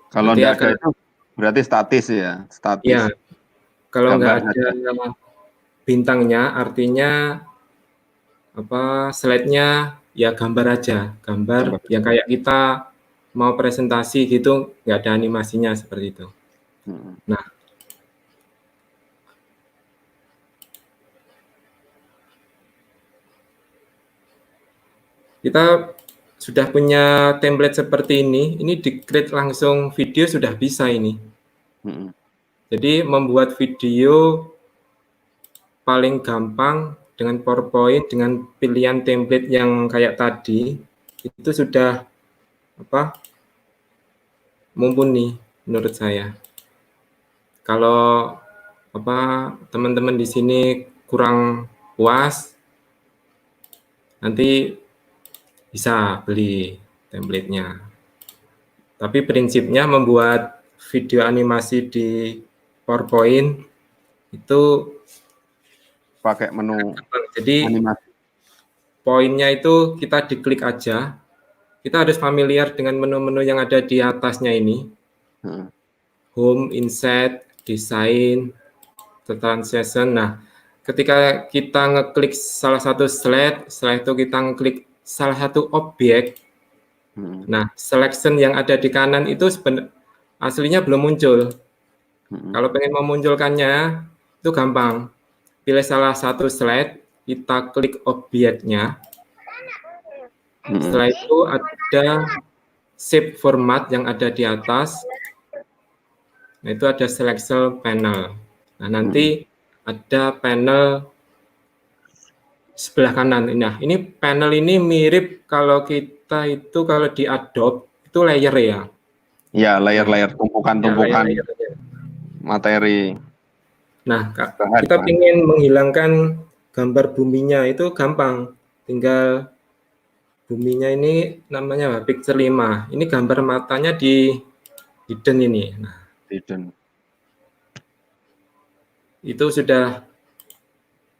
Kalau Nanti tidak ada akan, itu berarti statis ya, statis. ya, kalau nggak Gambar ada saja. bintangnya, artinya apa, slide-nya ya gambar aja, gambar Gambar. yang kayak kita mau presentasi gitu, nggak ada animasinya seperti itu. Hmm. Nah, kita sudah punya template seperti ini di-create langsung video sudah bisa ini. Hmm. Jadi membuat video paling gampang dengan PowerPoint, dengan pilihan template yang kayak tadi, itu sudah apa, mumpuni menurut saya. Kalau apa, teman-teman di sini kurang puas, nanti bisa beli template-nya. Tapi prinsipnya membuat video animasi di PowerPoint itu Pakai menu gampang. Jadi animasi. poinnya itu kita diklik aja. Kita harus familiar dengan menu-menu yang ada di atasnya ini. Hmm. Home, Inset, Design, Transition. Nah, ketika kita ngeklik salah satu slide, setelah itu kita ngeklik salah satu objek. Hmm. Nah, selection yang ada di kanan itu aslinya belum muncul. Hmm. Kalau pengen memunculkannya, itu gampang. Pilih salah satu slide, kita klik objeknya. Hmm. Setelah itu ada shape format yang ada di atas. Nah, itu ada selection panel. Nah, nanti ada panel sebelah kanan. Nah, ini panel ini mirip kalau kita itu kalau di Adobe itu layer ya. Ya, Nah, layer-layer ya tumpukan-tumpukan layer-layernya. materi Nah, kita bahan. ingin menghilangkan gambar buminya itu gampang. Tinggal buminya ini namanya pixel 5. Ini gambar matanya di hidden ini. Nah, Hidden. itu sudah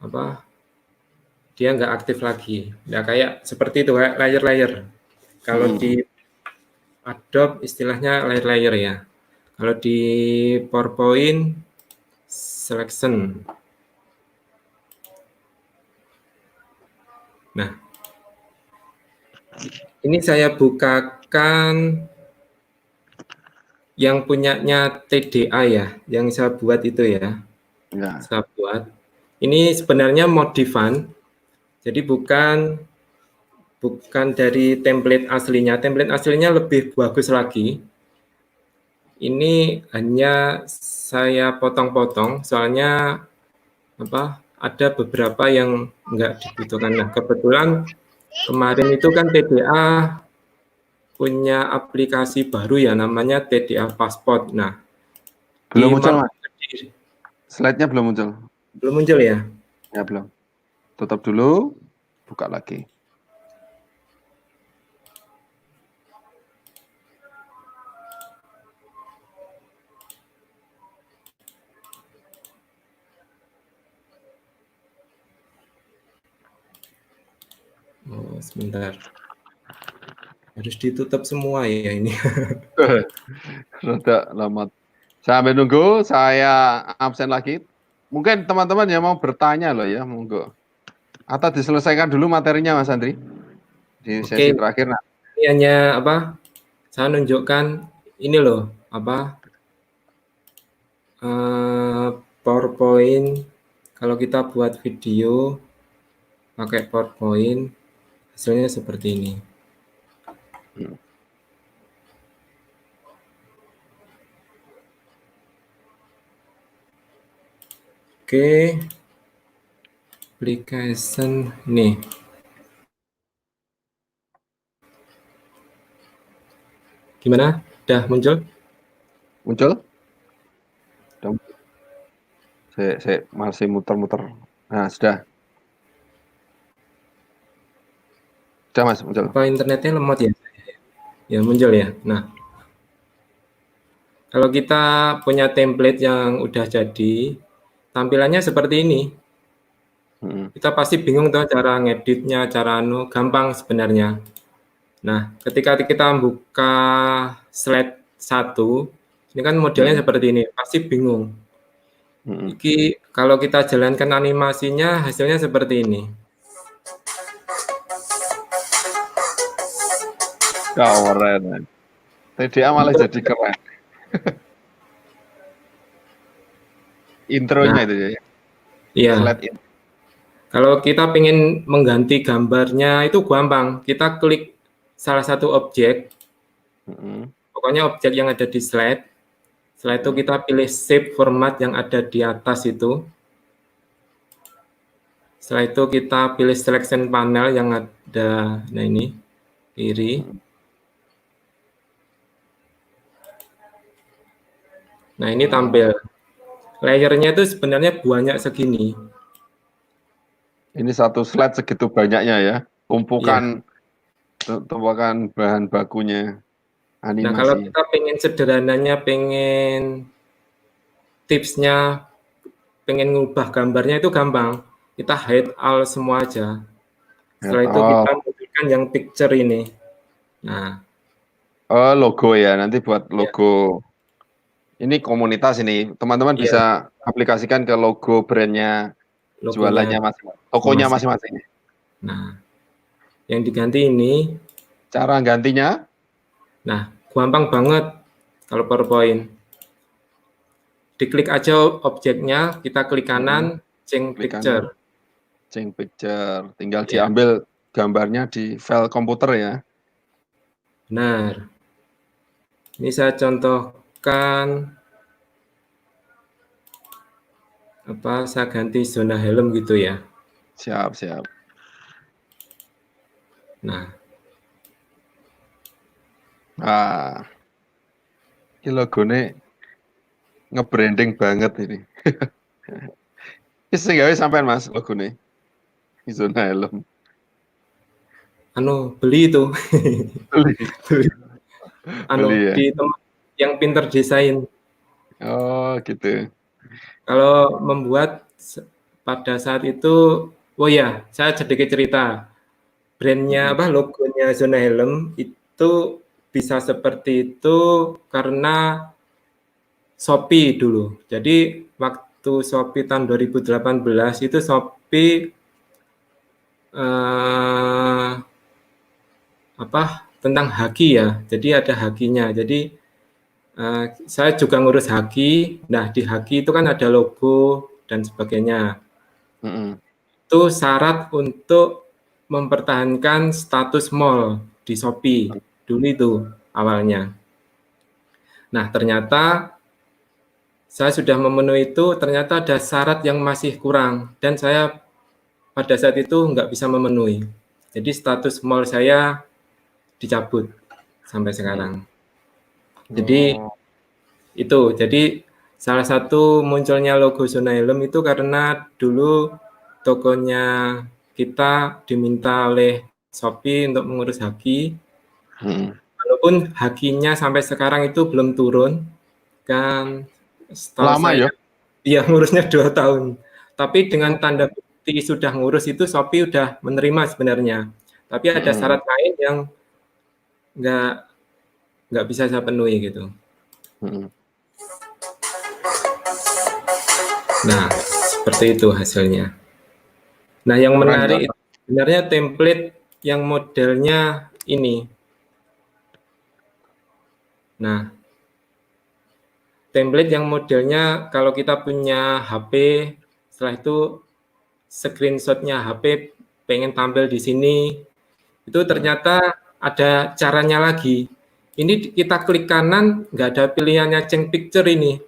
apa? Dia nggak aktif lagi. Nah, kayak seperti itu, kayak layer-layer. Kalau di Adobe istilahnya layer-layer ya. Kalau di PowerPoint selection. Nah, ini saya bukakan yang punyanya TDA ya, yang saya buat itu ya. Ya. Saya buat. Ini sebenarnya modifan. Jadi bukan dari template aslinya. Template aslinya lebih bagus lagi. Ini hanya saya potong-potong, soalnya apa? Ada beberapa yang enggak dibutuhkan. Nah, kebetulan kemarin itu kan TDA punya aplikasi baru ya, namanya TDA Passport. Nah, Belum di muncul, Mas. marketplace Slide-nya belum muncul. belum muncul ya? Ya, belum. Tutup dulu, buka lagi. Oh, sebentar. Harus ditutup semua ya ini. Rada lama. Sambil nunggu, saya absen lagi. Mungkin teman-teman yang mau bertanya loh ya, monggo. Atau diselesaikan dulu materinya, Mas Andri, di sesi Oke, terakhir. Nah, ini hanya apa? Saya nunjukkan ini loh, apa? PowerPoint. Kalau kita buat video pakai PowerPoint, hasilnya seperti ini. Oke, application nih. Gimana? Udah muncul? Muncul? Saya masih muter-muter. Nah, sudah. Sudah, Mas, muncul. Apa internetnya lemot ya? Ya, muncul ya. Nah, kalau kita punya template yang udah jadi, tampilannya seperti ini. Kita pasti bingung tuh cara ngeditnya, cara gampang sebenarnya. Nah, ketika kita buka slide 1, ini kan modelnya seperti ini, pasti bingung. Iki kalau kita jalankan animasinya, hasilnya seperti ini. Keren. TDA malah jadi keren. Intronya itu ya. Iya. Slide in. Kalau kita ingin mengganti gambarnya itu gampang. Kita klik salah satu objek. Pokoknya objek yang ada di slide. Setelah itu kita pilih shape format yang ada di atas itu. Setelah itu kita pilih selection panel yang ada, nah ini, kiri. Nah ini tampil. Layernya itu sebenarnya banyak segini. Ini satu slide segitu banyaknya ya. Tumpukan bahan bakunya. Animasi. Nah kalau kita pengen sederhananya, pengen tipsnya, pengen ngubah gambarnya itu gampang. Kita hide all semua aja. Setelah itu kita munculkan yang picture ini. Nah. Oh, logo ya. Nanti buat logo. Ini komunitas ini. Teman-teman bisa aplikasikan ke logo brandnya, jualannya masing-masing, tokonya masing-masing. Nah, yang diganti ini. Cara gantinya? Nah, gampang banget kalau PowerPoint. Diklik aja objeknya, kita klik kanan, change picture. Change picture. Tinggal diambil gambarnya di file komputer ya. Benar. Ini saya contohkan saya ganti zona helm gitu ya. Siap. Nah. Ini logonya nge-branding banget ini. Ini gawe sampean Mas logonya. Di zona helm. Beli itu. Beli ya? Di tempat yang pinter desain. Oh, gitu. Kalau membuat pada saat itu, saya sedikit cerita. Brandnya logonya zona helm itu bisa seperti itu karena Shopee dulu. Jadi waktu Shopee tahun 2018 itu Shopee tentang haki ya. Jadi ada hakinya. Jadi saya juga ngurus haki. Nah, di haki itu kan ada logo dan sebagainya. Itu syarat untuk mempertahankan status mall di Shopee dulu itu awalnya. Nah, ternyata saya sudah memenuhi itu, ternyata ada syarat yang masih kurang dan saya pada saat itu nggak bisa memenuhi. Jadi status mall saya dicabut sampai sekarang. Jadi jadi salah satu munculnya logo zona helm itu karena dulu tokonya kita diminta oleh Shopee untuk mengurus haki. Walaupun hakinya sampai sekarang itu belum turun, kan lama ya? Iya, ngurusnya 2 tahun. Tapi dengan tanda bukti sudah ngurus itu Shopee udah menerima sebenarnya. Tapi ada syarat lain yang nggak bisa saya penuhi gitu. Nah, seperti itu hasilnya. Nah, yang menarik sebenarnya template yang modelnya ini. Nah, template yang modelnya kalau kita punya HP, setelah itu screenshotnya HP pengen tampil di sini, itu ternyata ada caranya lagi. Ini kita klik kanan, nggak ada pilihannya change picture ini.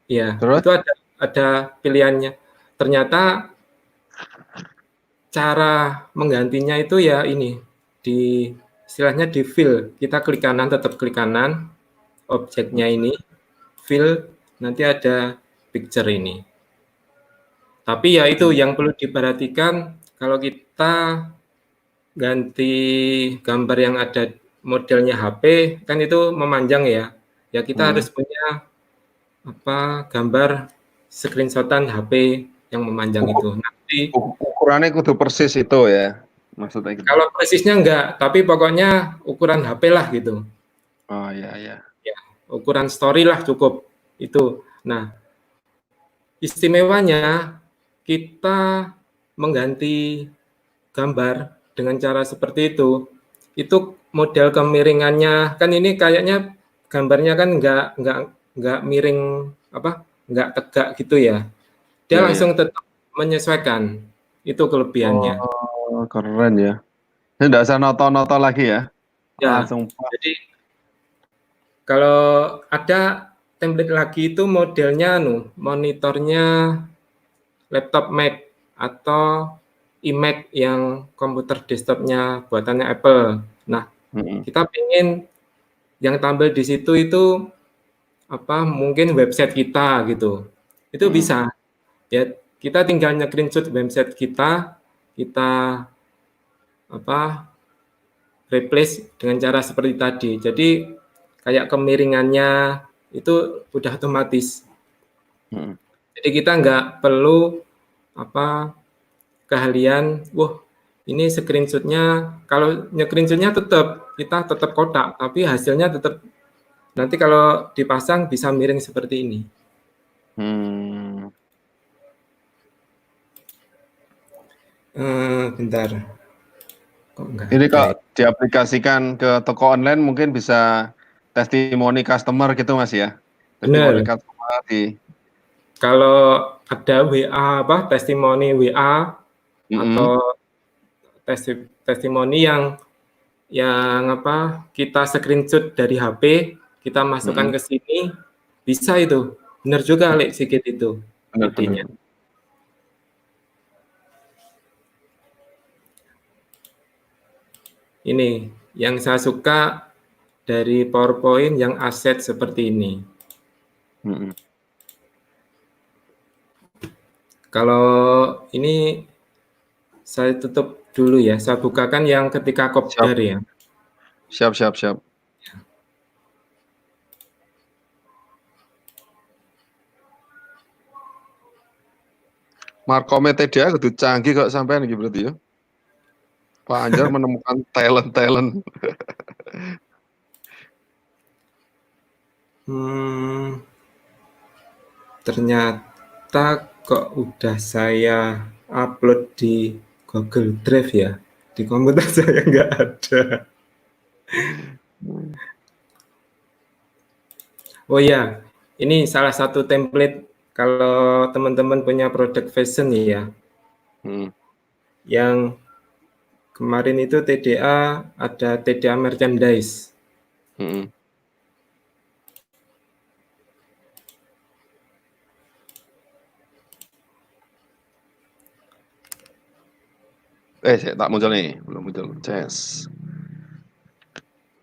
Ya, Terus? itu ada pilihannya. Ternyata cara menggantinya itu ya ini, di istilahnya di fill. Kita klik kanan, tetap klik kanan, objeknya ini, fill, nanti ada picture ini. Tapi ya itu yang perlu diperhatikan kalau kita ganti gambar yang ada modelnya HP kan itu memanjang ya. Ya kita harus punya gambar screenshotan HP yang memanjang itu. Nanti Ukurannya kudu persis itu ya, maksudnya gitu. kalau persisnya enggak, tapi pokoknya ukuran HP lah gitu. Oh iya. Ya, ukuran story lah cukup itu. Nah, istimewanya kita mengganti gambar dengan cara seperti itu model kemiringannya kan ini kayaknya gambarnya kan nggak miring nggak tegak gitu ya. Dia langsung tetap menyesuaikan. Itu kelebihannya. Oh, keren ya. Ini nggak usah noto-noto lagi ya. Ya, Langsung. jadi kalau ada template lagi itu modelnya monitornya laptop Mac atau iMac yang komputer desktopnya buatannya Apple. Nah, kita pengen yang tampil di situ itu mungkin website kita gitu. Itu bisa. Ya, kita tinggal nge-screenshot website kita replace dengan cara seperti tadi. Jadi kayak kemiringannya itu udah otomatis. Jadi kita nggak perlu keahlian, ini screenshotnya, kalau nge-screenshotnya kita tetap kotak, tapi hasilnya tetap nanti kalau dipasang bisa miring seperti ini. Bentar. Ini kalau diaplikasikan ke toko online mungkin bisa testimoni customer gitu Mas ya. Testimoni customer kalau ada WA testimoni WA atau testimoni yang kita screenshot dari HP, kita masukkan ke sini, bisa itu. Benar juga Lek Sigit itu idenya. Ini yang saya suka dari PowerPoint yang aset seperti ini. Kalau ini saya tutup dulu ya, saya bukakan yang ketika kopdar ya. Siap. Markomnya TDA kudu canggih kok sampean iki berarti ya. Pak Anjar menemukan talent. Ternyata kok udah saya upload di Google Drive ya. Di komputer saya nggak ada. Oh ya, ini salah satu template kalau teman-teman punya produk fashion ya. Yang kemarin itu TDA ada TDA merchandise. Tak muncul nih, belum muncul.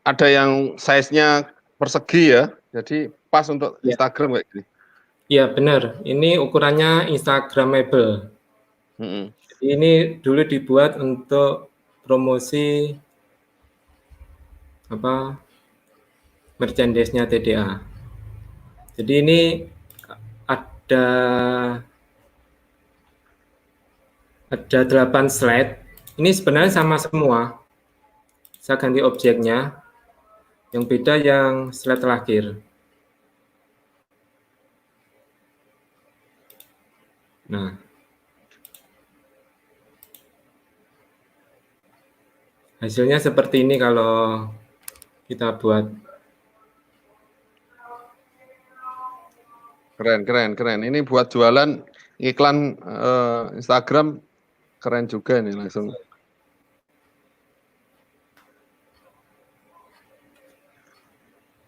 Ada yang size-nya persegi ya, jadi pas untuk Instagram kayak gini. Iya benar, ini ukurannya Instagramable. Jadi ini dulu dibuat untuk promosi merchandise-nya TDA. Jadi ini ada 8 slide. Ini sebenarnya sama semua. Saya ganti objeknya. Yang beda yang slide terakhir. Nah. Hasilnya seperti ini kalau kita buat. Keren. Ini buat jualan iklan Instagram keren juga nih langsung.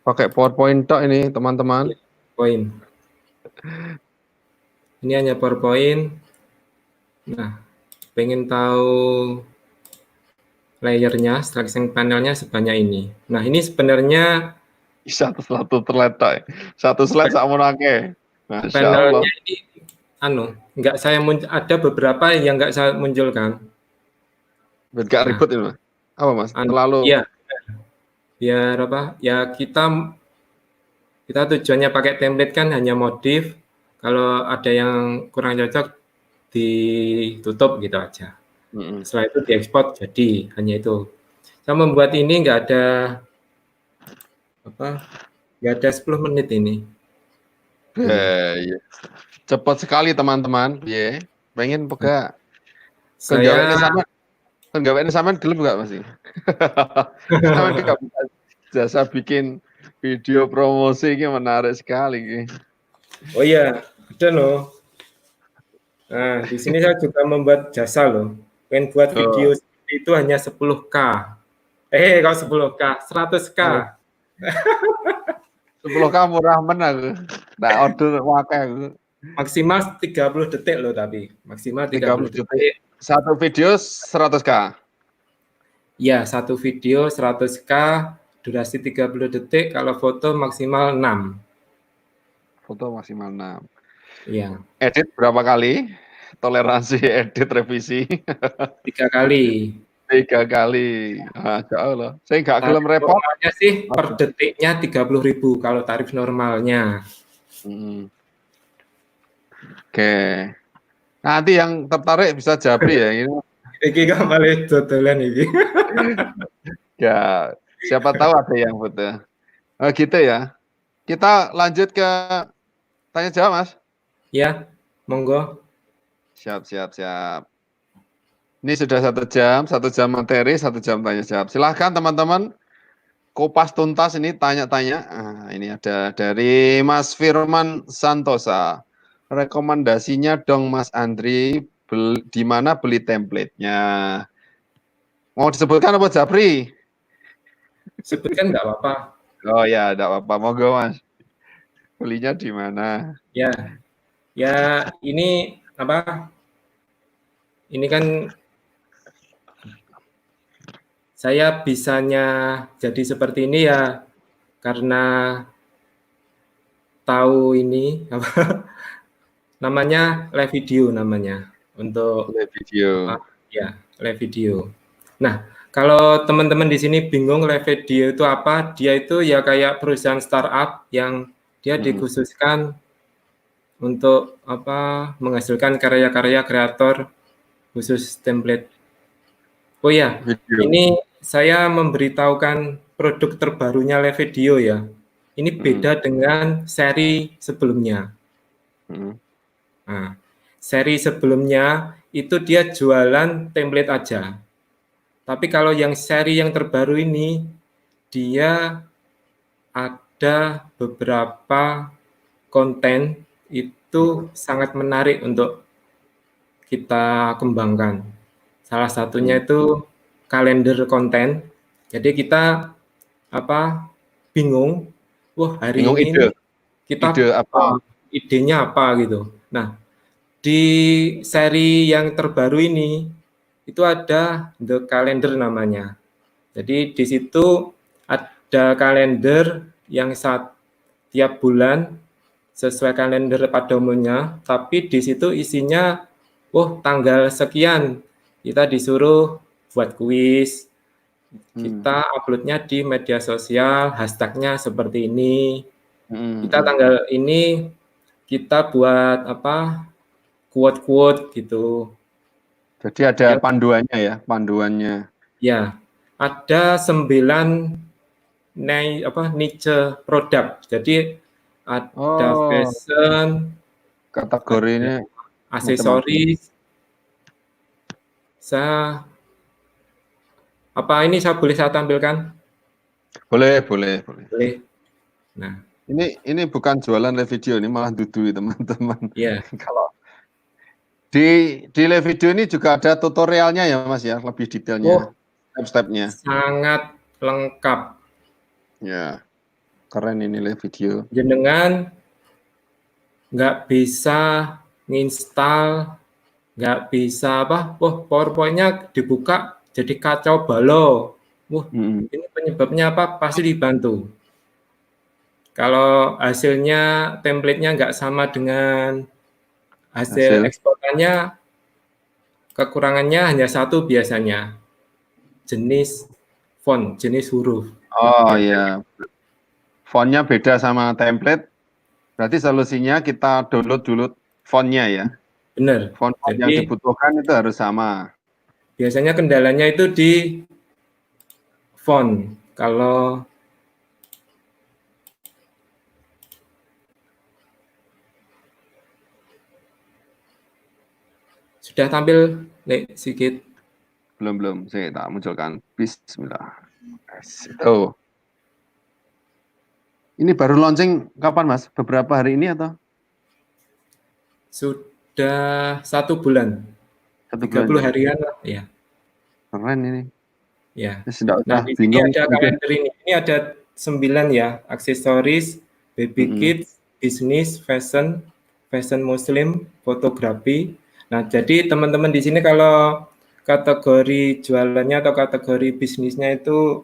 Pakai PowerPoint tok ini teman-teman. Poin. Ini hanya PowerPoint. Nah, pengen tahu layernya, selection panelnya sebanyak ini. Nah, ini sebenarnya Satu terletak. Satu slide sama nake. Masya Allah. panelnya ini nggak saya ada beberapa yang nggak saya munculkan. Gak ribet ini, Mas. Apa Mas? Terlalu. Iya. Biar apa? Ya kita tujuannya pakai template kan hanya modif. Kalau ada yang kurang cocok ditutup gitu aja. Setelah itu diekspor jadi hanya itu. Saya membuat ini nggak ada 10 menit ini. Iya. Cepat sekali teman-teman. Iya. Pengen peka. Penggaweannya sama gelem nggak Mas? Sama nggak jasa bikin video promosi ini menarik sekali. Oh iya, ada loh. Nah, di sini saya juga membuat jasa loh. Pengen buat video seperti itu hanya 10K. Kalau 10K, 100K. 10K murah menang. Nah, order wakai aku. Maksimal 30 detik loh tapi. Maksimal 30 detik. Satu video 100K. Ya, satu video 100K, durasi 30 detik, kalau foto maksimal 6. Foto maksimal 6. Iya. Edit berapa kali? Toleransi edit revisi? 3 kali. 3 kali. Masya Allah. Saya nggak gelem repot. Normalnya sih per detiknya 30.000 kalau tarif normalnya. Oke. Nanti yang tertarik bisa japri ya. Iki gak malah dodolan iki. Ya, siapa tahu ada yang butuh. Gitu ya. Kita lanjut ke tanya jawab, Mas. Ya, monggo. Siap. Ini sudah 1 jam materi, 1 jam tanya jawab. Silahkan teman-teman kupas tuntas ini tanya-tanya. Ini ada dari Mas Firman Santosa. Rekomendasinya dong Mas Andri, di mana beli template-nya? Mau disebutkan apa Japri? Sebutkan nggak apa-apa. Oh ya, enggak apa-apa. Monggo Mas. Belinya di mana? Ya ini apa? Ini kan saya bisanya jadi seperti ini ya karena tahu ini apa namanya live video namanya untuk live video. Live video. Nah, kalau teman-teman di sini bingung live video itu apa, dia itu ya kayak perusahaan startup yang dia dikhususkan untuk menghasilkan karya-karya kreator khusus template. Oh ya, ini saya memberitahukan produk terbarunya live video ya. Ini beda dengan seri sebelumnya. Nah, seri sebelumnya itu dia jualan template aja. Tapi kalau yang seri yang terbaru ini, dia ada beberapa konten itu sangat menarik untuk kita kembangkan. Salah satunya itu kalender konten. Jadi kita bingung, hari ini kita idenya apa gitu. Nah, di seri yang terbaru ini itu ada The Calendar namanya. Jadi di situ ada kalender yang tiap bulan sesuai kalender pada umumnya, tapi di situ isinya tanggal sekian kita disuruh buat kuis. Kita uploadnya di media sosial, hashtagnya seperti ini. Kita tanggal ini kita buat quote-quote gitu. Jadi ada panduannya ya, panduannya. Ya, ada 9 niche produk. Jadi ada fashion, kategorinya aksesoris. Ini boleh saya tampilkan? Boleh. Nah, Ini bukan jualan live video, ini malah dudui teman-teman. Iya. Kalau di live video ini juga ada tutorialnya ya Mas ya, lebih detailnya, Oh, step-stepnya. sangat lengkap. Ya, keren ini live video. Jenengan nggak bisa nginstal, nggak bisa apa, wah PowerPoint-nya dibuka jadi kacau balau. Wah, ini penyebabnya apa? Pasti dibantu. Kalau hasilnya, template-nya nggak sama dengan hasil eksporannya, kekurangannya hanya satu biasanya, jenis font, jenis huruf. Oh iya, fontnya beda sama template, berarti solusinya kita download dulu fontnya ya. Benar. Font yang Jadi dibutuhkan itu harus sama. biasanya kendalanya itu di font. Kalau sudah tampil, nih sedikit. Belum, saya tak munculkan. Bismillah. Itu. Ini baru launching kapan Mas? Beberapa hari ini atau? Sudah 1 bulan. 1 30 bulan ya? harian lah, ya. Keren ini. Ya. Nah, di sini ada kalender ini. Ini ada 9 ya, aksesoris, baby kids, bisnis, fashion muslim, fotografi. Nah, jadi teman-teman di sini kalau kategori jualannya atau kategori bisnisnya itu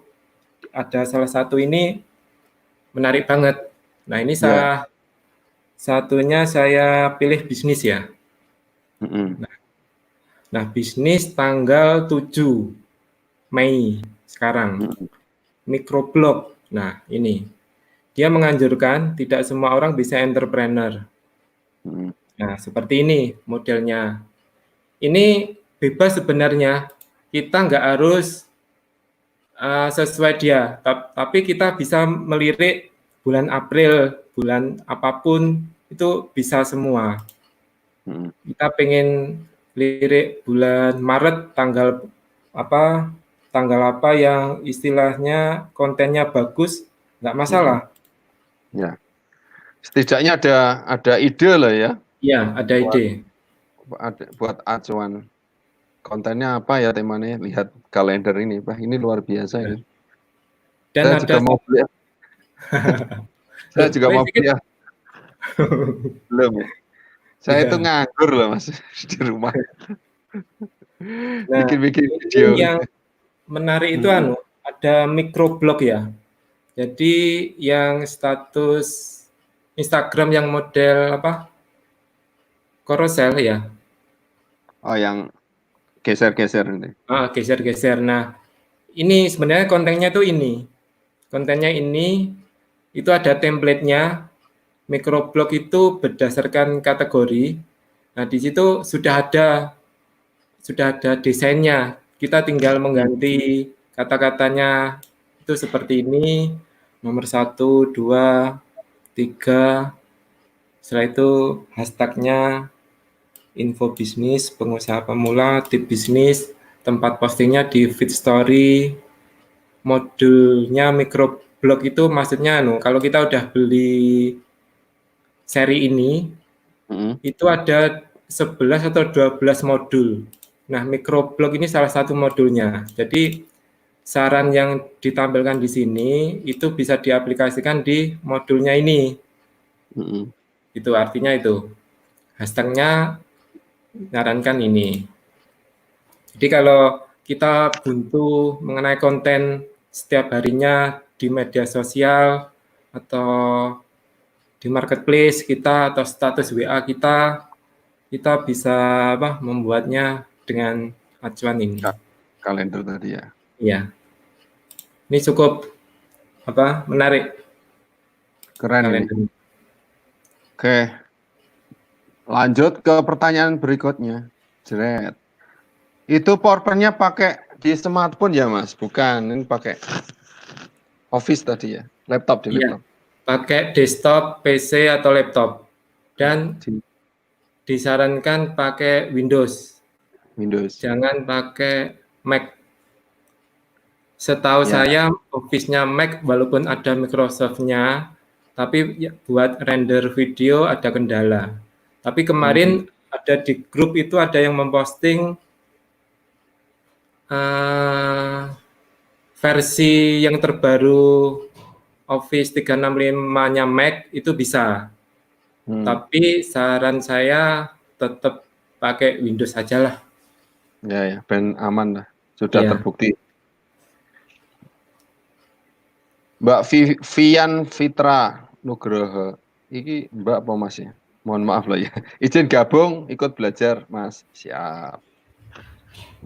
ada salah satu ini menarik banget. Nah, ini salah satunya saya pilih bisnis ya. Nah, bisnis tanggal 7 Mei sekarang. Microblog. Nah, ini. Dia menganjurkan tidak semua orang bisa entrepreneur. Nah, seperti ini modelnya. Ini bebas sebenarnya. Kita nggak harus sesuai dia, tapi kita bisa melirik bulan April, bulan apapun, itu bisa semua. Kita pengen lirik bulan Maret, tanggal apa yang istilahnya kontennya bagus, nggak masalah. Ya, setidaknya ada ide lah ya. Iya, ada ide. Buat acuan. Kontennya apa ya temanya? Lihat kalender ini, Pak. Ini luar biasa ya. Ini. Dan saya ada juga mau beli. Saya juga mau beli ya. Belum ya. Saya itu nganggur loh Mas di rumah. Nah, bikin video. Yang menarik itu ada microblog ya. Jadi yang status Instagram yang model apa? Carousel ya. Oh, yang geser-geser ini. Geser-geser. Nah, ini sebenarnya kontennya tuh ini. Kontennya ini itu ada template-nya. Microblog itu berdasarkan kategori. Nah, di situ sudah ada desainnya. Kita tinggal mengganti kata-katanya itu seperti ini. Nomor 1, 2, 3. Setelah itu hashtag-nya info bisnis, pengusaha pemula, tip bisnis, tempat postingnya di feed story, modulnya microblog itu maksudnya kalau kita udah beli seri ini, itu ada 11 atau 12 modul. Nah, microblog ini salah satu modulnya. Jadi saran yang ditampilkan di sini itu bisa diaplikasikan di modulnya ini. Itu artinya itu. Hashtag-nya nyarankan ini. Jadi kalau kita buntu mengenai konten setiap harinya di media sosial atau di marketplace kita atau status WA kita bisa membuatnya dengan acuan ini. Kalender tadi ya. Iya. Ini cukup menarik. Keren kalender ini. Oke. Lanjut ke pertanyaan berikutnya. Jeret. Itu PowerPoint-nya pakai di smartphone ya, Mas? Bukan, ini pakai Office tadi ya, laptop di laptop. Pakai desktop, PC atau laptop. Dan disarankan pakai Windows. Jangan pakai Mac. Setahu saya Office-nya Mac walaupun ada Microsoft-nya, tapi buat render video ada kendala. Tapi kemarin ada di grup itu ada yang memposting versi yang terbaru Office 365-nya Mac itu bisa. Tapi saran saya tetap pakai Windows aja lah. Ya, ben aman lah. Sudah terbukti. Mbak Vian Fitra Nugroho. Iki Mbak apa Mas ya? Mohon maaf lah ya. Izin gabung ikut belajar Mas. Siap.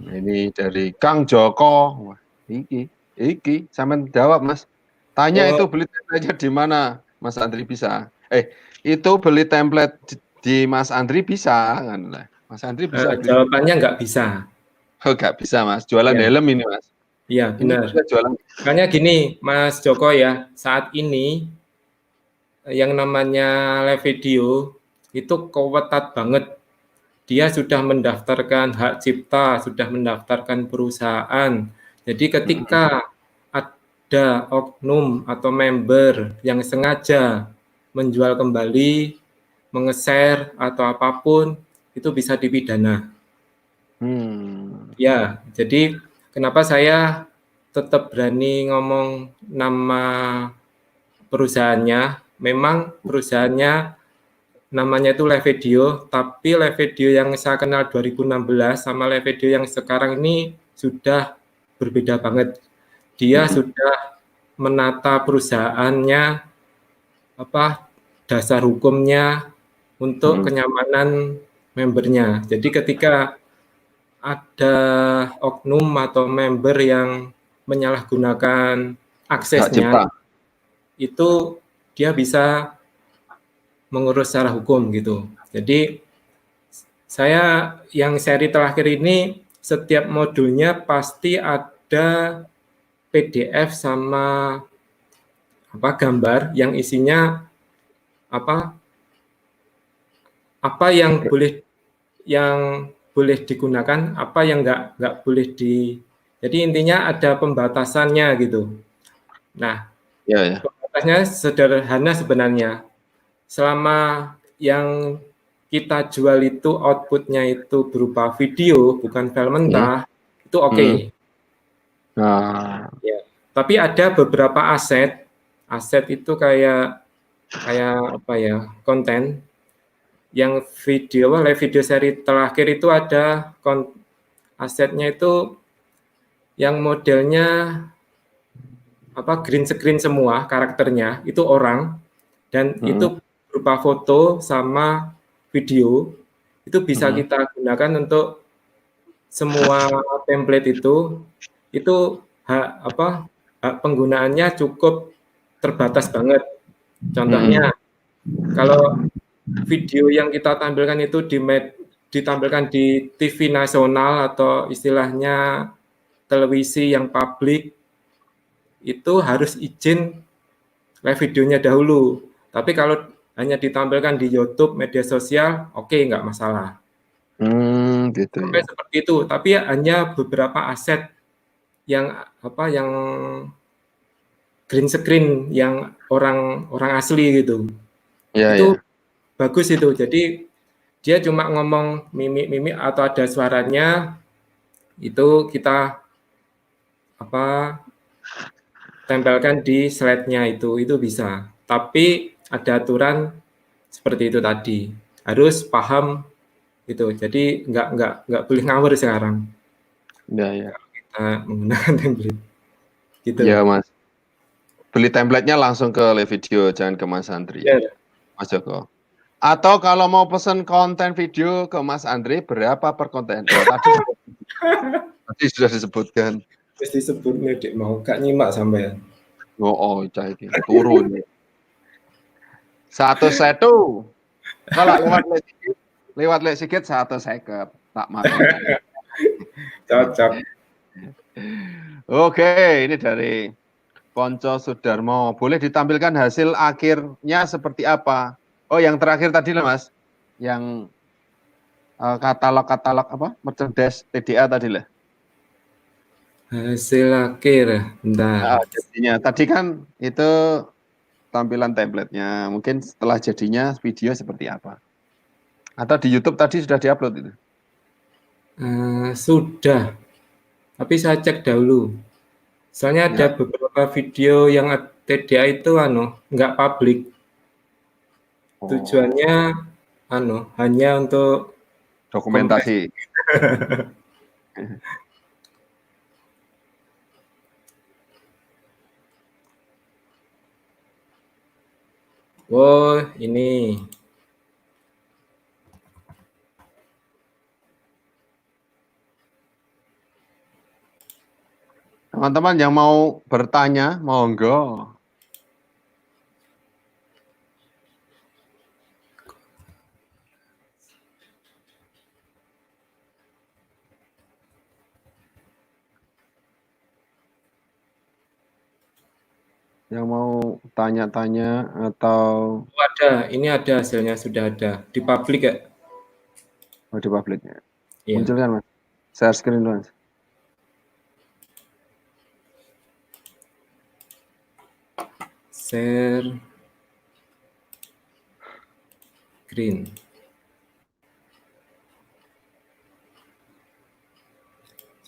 Ini dari Kang Joko. Wah, iki sampean jawab Mas. Tanya itu beli template di mana Mas Andri bisa. Itu beli template di Mas Andri bisa kan lah. Mas Andri bisa beli. Jawabannya nggak bisa. Oh, nggak bisa Mas. Jualan helm ini Mas. Iya, benar. Makanya gini, Mas Joko ya, saat ini yang namanya live video itu ketat banget. Dia sudah mendaftarkan hak cipta, sudah mendaftarkan perusahaan. Jadi ketika ada oknum atau member yang sengaja menjual kembali, menge-share atau apapun, itu bisa dipidana. Ya, jadi kenapa saya tetap berani ngomong nama perusahaannya? Memang perusahaannya namanya itu live video, tapi live video yang saya kenal 2016 sama live video yang sekarang ini sudah berbeda banget. Dia sudah menata perusahaannya, dasar hukumnya untuk kenyamanan membernya. Jadi ketika ada oknum atau member yang menyalahgunakan aksesnya, itu dia bisa mengurus secara hukum gitu. Jadi saya yang seri terakhir ini setiap modulnya pasti ada PDF sama gambar yang isinya apa yang boleh digunakan, apa yang nggak boleh jadi intinya ada pembatasannya gitu. Nah, pembatasannya sederhana sebenarnya. Selama yang kita jual itu outputnya itu berupa video, bukan file mentah, itu oke. Ya. Tapi ada beberapa aset itu kayak apa ya, konten yang live video seri terakhir itu ada asetnya itu yang modelnya green screen semua karakternya, itu orang, dan itu berupa foto sama video, itu bisa kita gunakan untuk semua template itu hak penggunaannya cukup terbatas banget. Contohnya, kalau video yang kita tampilkan itu ditampilkan di TV nasional atau istilahnya televisi yang publik, itu harus izin live videonya dahulu. Tapi kalau hanya ditampilkan di YouTube, media sosial, oke, nggak masalah. Gitu. Sampai seperti itu. Tapi hanya beberapa aset yang yang green screen, yang orang asli gitu. Itu bagus itu. Jadi dia cuma ngomong mimik atau ada suaranya, itu kita tempelkan di slide-nya itu bisa. Tapi ada aturan seperti itu tadi, harus paham gitu. Jadi nggak boleh ngawur sekarang. Ya. Kalau kita menggunakan template. Gitu. Ya Mas. Beli template-nya langsung ke live video, jangan ke Mas Andri. Ya. Mas Joko. Atau kalau mau pesen konten video ke Mas Andri, berapa per konten? Tadi sudah disebutkan. Terus disebutnya dek mau gak nyimak sampean. Oh, cah iki turun. 101. Kalau lewat sedikit 150 tak makan. Cocok. Oke, ini dari Ponco Sudarmo. Boleh ditampilkan hasil akhirnya seperti apa? Oh, yang terakhir tadi lah Mas, yang katalog merchandise TDA tadi lah. Hasil akhir, bentar. Jadinya tadi kan itu tampilan template-nya? Mungkin setelah jadinya video seperti apa? Atau di YouTube tadi sudah diupload itu? Sudah, tapi saya cek dahulu. Soalnya ada Ya. beberapa video yang TDA itu nggak publik. Oh, Tujuannya hanya untuk kompres. dokumentasi. Oh, ini. Teman-teman yang mau bertanya, monggo. Yang mau tanya-tanya atau Oh, ada, ini ada hasilnya, sudah ada. Di publik ya? mau di publiknya. Iya. Muncul kan, Mas? Share screen dulu, Mas. Share screen.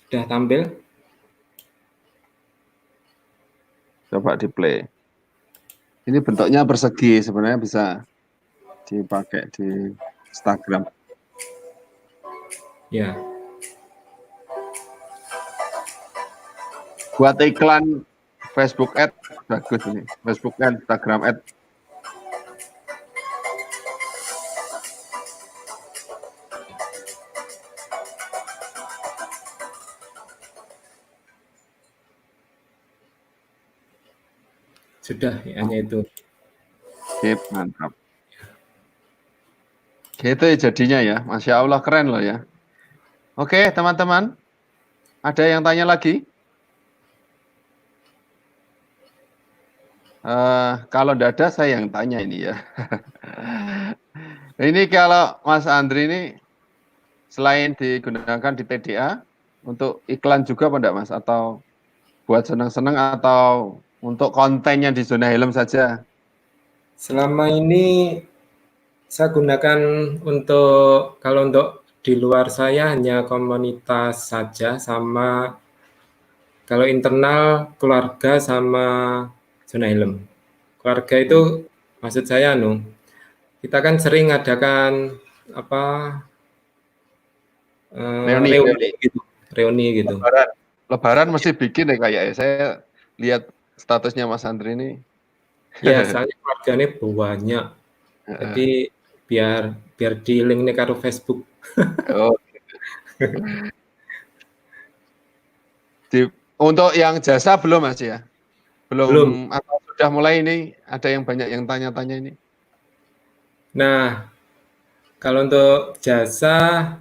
Sudah tampil? Coba di play. Ini bentuknya persegi, sebenarnya bisa dipakai di Instagram. Ya. Buat iklan Facebook Ad, bagus ini. Facebook Ad, Instagram Ad. Sudah, hanya itu. Sip, mantap. Gitu ya jadinya ya. Masya Allah, keren loh ya. Oke, teman-teman. Ada yang tanya lagi? Kalau tidak ada, saya yang tanya ini ya. Ini kalau Mas Andri ini, selain digunakan di TDA, untuk iklan juga apa enggak, Mas? Atau buat senang-senang atau untuk kontennya di zona helm saja? Selama ini saya gunakan kalau untuk di luar saya hanya komunitas saja, sama kalau internal keluarga sama zona helm. Keluarga itu maksud saya kita kan sering adakan apa reuni gitu, reuni gitu. Lebaran mesti bikin ya kayak ya. Saya lihat statusnya Mas Andri ini. Ya, soalnya keluarganya banyak. Jadi biar di link nih karo Facebook. Oh. Untuk yang jasa belum Mas ya? Belum. Belum atau sudah mulai ini ada yang banyak yang tanya-tanya ini? Nah, kalau untuk jasa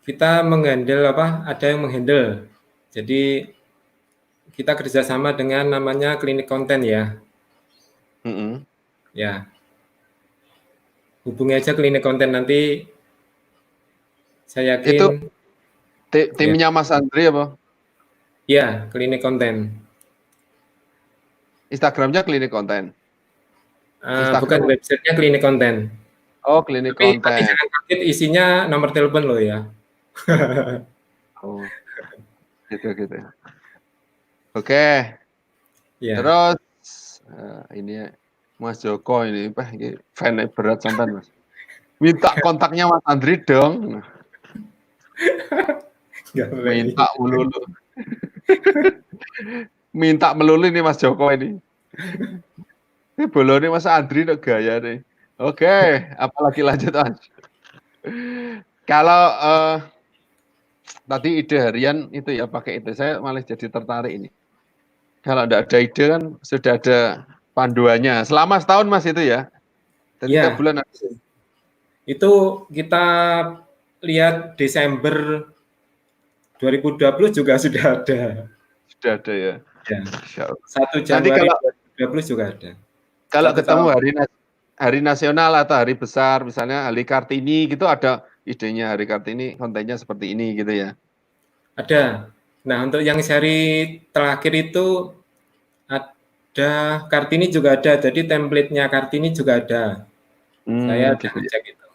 kita menghandle ada yang menghandle. Jadi kita kerjasama dengan namanya klinik konten ya. Ya. Hubungi aja klinik konten, nanti saya yakin. Itu timnya Mas Andri apa? Ya, klinik konten. Instagramnya klinik konten. Bukan, websitenya klinik konten. Oh, klinik Tapi konten. jangan kaget, isinya nomor telepon loh ya. Oh, gitu. Oke. Ya. Terus ini Mas Joko ini, fan berat sampean Mas. Minta kontaknya Mas Andri dong. Minta melulu. Minta melulu ini Mas Joko ini. Ini bolone Mas Andri nek gaya nih. Oke, apalagi lanjut Mas. Kalau tadi ide harian itu ya pakai itu, saya malah jadi tertarik ini. Kalau enggak ada ide kan sudah ada panduannya. Selama setahun Mas itu ya? Dan 3 bulan. Itu kita lihat Desember 2020 juga sudah ada. Sudah ada ya? Ya. 1 Januari 2020 juga ada. Kalau ketemu hari nasional atau hari besar, misalnya hari Kartini gitu, ada idenya hari Kartini kontennya seperti ini gitu ya? Ada. Nah, untuk yang seri terakhir itu Ada, Kartini juga ada. Jadi template-nya Kartini juga ada. Saya udah Gitu ya. ngecek itu.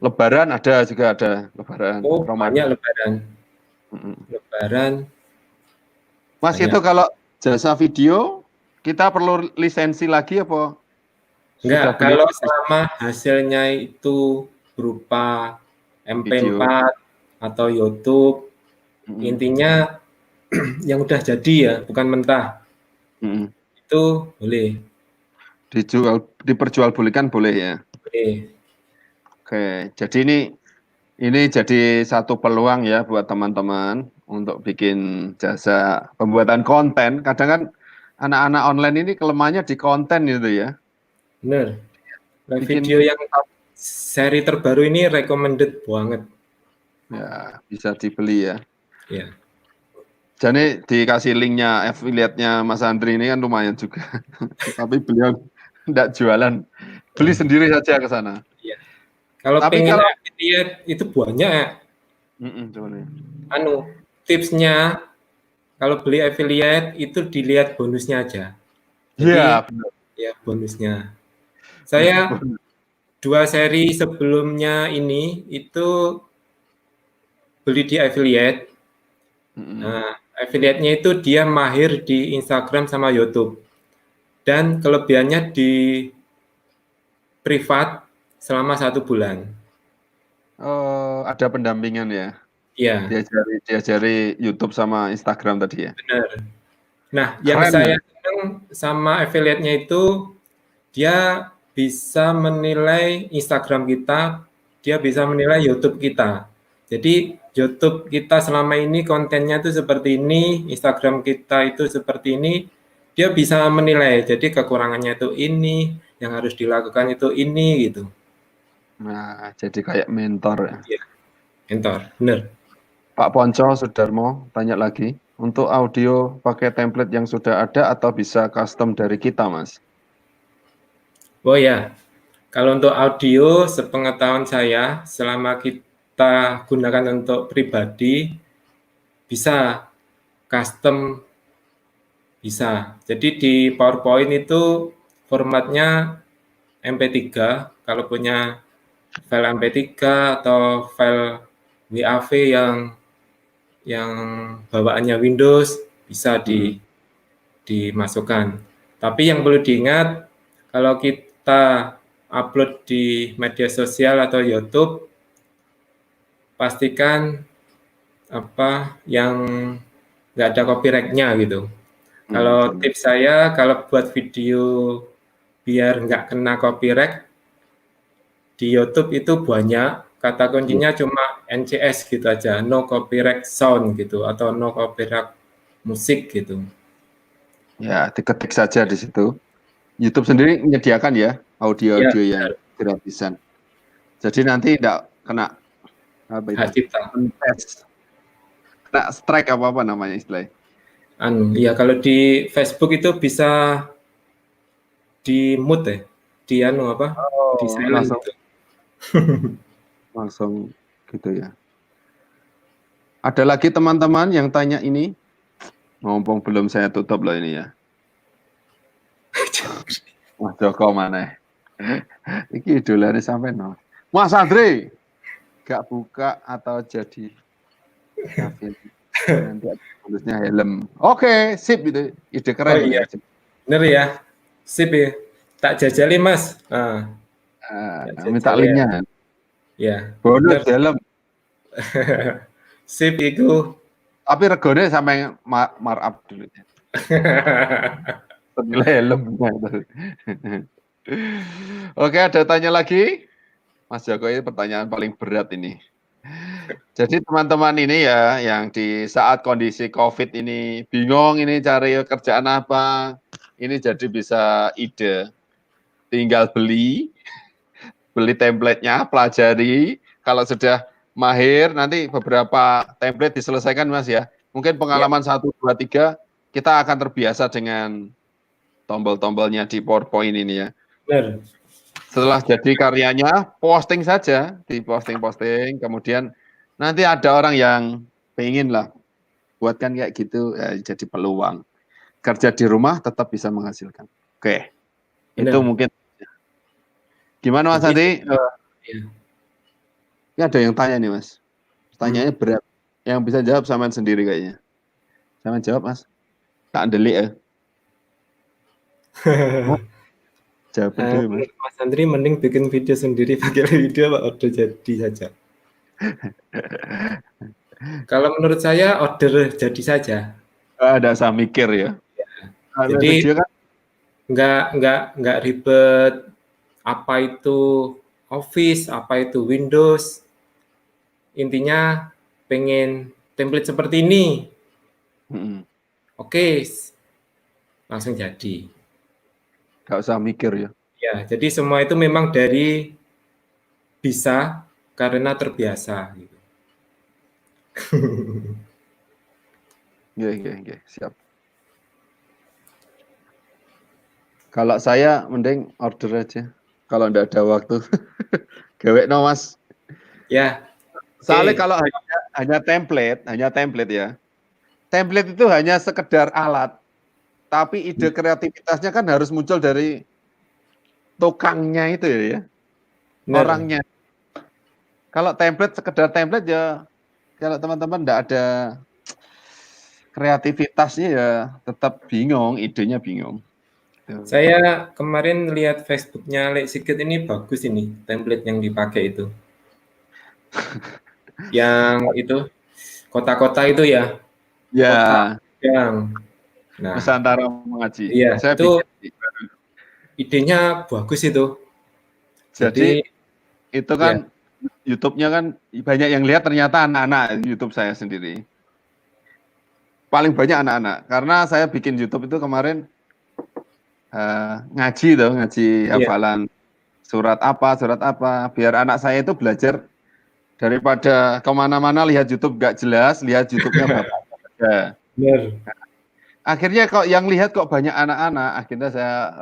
Lebaran juga ada Lebaran, Oh, banyak Ramadan. Lebaran. Mm. Lebaran Mas itu banyak. kalau jasa video kita perlu lisensi lagi apa Enggak, sudah beli kalau lisensi selama hasilnya itu berupa video? MP4 atau YouTube, Mm. intinya yang udah jadi ya, bukan mentah, Mm. itu boleh. Diperjualbelikan boleh ya. Boleh. Oke, jadi ini jadi satu peluang ya buat teman-teman untuk bikin jasa pembuatan konten. Kadang kan anak-anak online ini kelemahannya di konten gitu ya. Bener. Nah, video Bikin yang seri terbaru ini recommended banget. ya bisa dibeli ya. Ya, Jadi dikasih linknya affiliate-nya Mas Andri ini kan lumayan juga. Tapi beliau tidak jualan, beli sendiri saja ke sana. iya. Kalau Tapi pengen kalau affiliate itu banyak. coba nih. Anu, tipsnya kalau beli affiliate itu dilihat bonusnya aja. Jadi Iya, benar. ya bonusnya. Saya 2 seri sebelumnya ini itu beli di affiliate. Mm-mm. Nah, affiliate-nya itu dia mahir di Instagram sama YouTube. Dan kelebihannya di privat selama 1 bulan. Oh, ada pendampingan ya. Iya, Diajari YouTube sama Instagram tadi ya. benar. Nah, yang Keren ya. saya senang sama affiliate-nya itu dia bisa menilai Instagram kita, dia bisa menilai YouTube kita. Jadi YouTube kita selama ini kontennya itu seperti ini, Instagram kita itu seperti ini, dia bisa menilai. Jadi kekurangannya itu ini, yang harus dilakukan itu ini gitu. Nah, jadi kayak mentor ya. Iya, mentor, bener. Pak Ponco Sudarmo tanya lagi, untuk audio pakai template yang sudah ada atau bisa custom dari kita, Mas? Oh ya, kalau untuk audio, sepengetahuan saya, selama kita gunakan untuk pribadi, bisa custom, bisa. Jadi di PowerPoint itu formatnya MP3, kalau punya file MP3 atau file WAV yang bawaannya Windows, bisa Hmm. dimasukkan. Tapi yang perlu diingat, kalau kita upload di media sosial atau YouTube, pastikan apa yang nggak ada copyright-nya gitu. Kalau Benar. tips saya, kalau buat video biar nggak kena copyright, di YouTube itu banyak, kata Iya. kuncinya cuma NCS gitu aja, no copyright sound gitu, atau no copyright musik gitu. Ya, diketik saja di situ. YouTube sendiri menyediakan ya Ya, audio-audio yang benar, gratisan. Jadi nanti tidak kena apa itu? hak cipta. Tes. Kena strike apa namanya istilahnya. Ya kalau di Facebook itu bisa di mute ya, di apa, di Oh, silent langsung gitu. langsung gitu ya. Ada lagi teman-teman yang tanya ini, mumpung belum saya tutup loh ini ya. Mas Joko mana? Iki idolanya sampai no. Mas Andre, gak buka atau jadi Kevin nanti bonusnya helm. Oke, sip itu ide Oh keren iya, ya. bener ya, sip ya, tak jajali mas. Tak Minta jajali ya, linknya. ya Bonus bener. helm. Sip itu. Tapi regone sampai markup dulu. Senilai helmnya. Oke, ada tanya lagi? Mas Joko ini pertanyaan paling berat ini. Jadi teman-teman ini ya, yang di saat kondisi COVID ini bingung ini cari kerjaan apa, ini jadi bisa ide. Tinggal beli template-nya, pelajari. Kalau sudah mahir, nanti beberapa template diselesaikan Mas ya. Mungkin Ya, pengalaman 1, 2, 3, kita akan terbiasa dengan tombol-tombolnya di PowerPoint ini ya. bener. Setelah jadi karyanya, posting saja, di posting-posting, kemudian nanti ada orang yang pengen lah, buatkan kayak gitu, ya, jadi peluang. kerja di rumah tetap bisa menghasilkan. Oke, itu Benar. mungkin. Gimana Mas Andi? Ya. Ini ada yang tanya nih Mas. Pertanyaannya berat. Yang bisa jawab sampean sendiri kayaknya. Sampean jawab Mas. Tak andelik ya. Jawab dulu Mas. Menurut Mas Andri mending bikin video sendiri pakai video apa order jadi saja? Kalau menurut saya order jadi saja. Ada usah mikir ya. Kalau Jadi video kan nggak ribet. Apa itu Office, apa itu Windows. Intinya pengen template seperti ini. Oke, langsung jadi. nggak usah mikir ya. Ya, jadi semua itu memang dari bisa karena terbiasa. Gitu. Iya, siap. Kalau saya mending order aja. Kalau nggak ada waktu, gawe no Mas. Ya. Soalnya kalau hanya template ya. Template itu hanya sekedar alat, tapi ide kreativitasnya kan harus muncul dari tukangnya itu ya. Benar. Orangnya. Kalau template sekedar template ya, kalau teman-teman nggak ada kreativitasnya ya tetap bingung, idenya bingung. Saya kemarin lihat Facebooknya Lek Sigit ini bagus ini template yang dipakai itu. Yang itu kota-kota itu ya. Ya. Kota yang. Nah, Nusantara mengaji. iya, Saya itu bikin. idenya bagus itu. Jadi itu kan YouTube-nya kan banyak yang lihat ternyata anak-anak YouTube saya sendiri. Paling banyak anak-anak. Karena saya bikin YouTube itu kemarin ngaji hafalan surat apa. Biar anak saya itu belajar daripada kemana-mana lihat YouTube gak jelas, lihat YouTube-nya bapak saja. Benar. Akhirnya kok yang lihat kok banyak anak-anak, akhirnya saya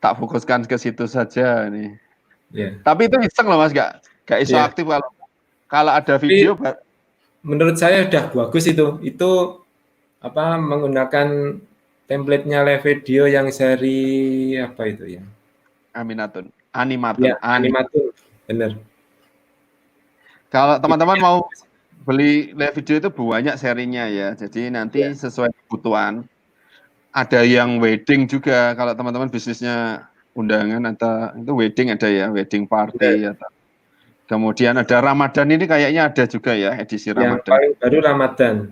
tak fokuskan ke situ saja nih. Yeah. Tapi itu iseng loh Mas, gak iso aktif kalau ada video. Tapi, menurut saya udah bagus itu. Itu apa menggunakan template-nya live video yang seri apa itu ya? Animatun. Ya, Animatun. Benar. Kalau teman-teman mau beli live video itu banyak serinya ya. Jadi nanti sesuai kebutuhan. Ada yang wedding juga. Kalau teman-teman bisnisnya undangan atau itu wedding ada ya, wedding party atau kemudian ada Ramadan ini kayaknya ada juga ya edisi Ramadan. Yang paling baru Ramadan.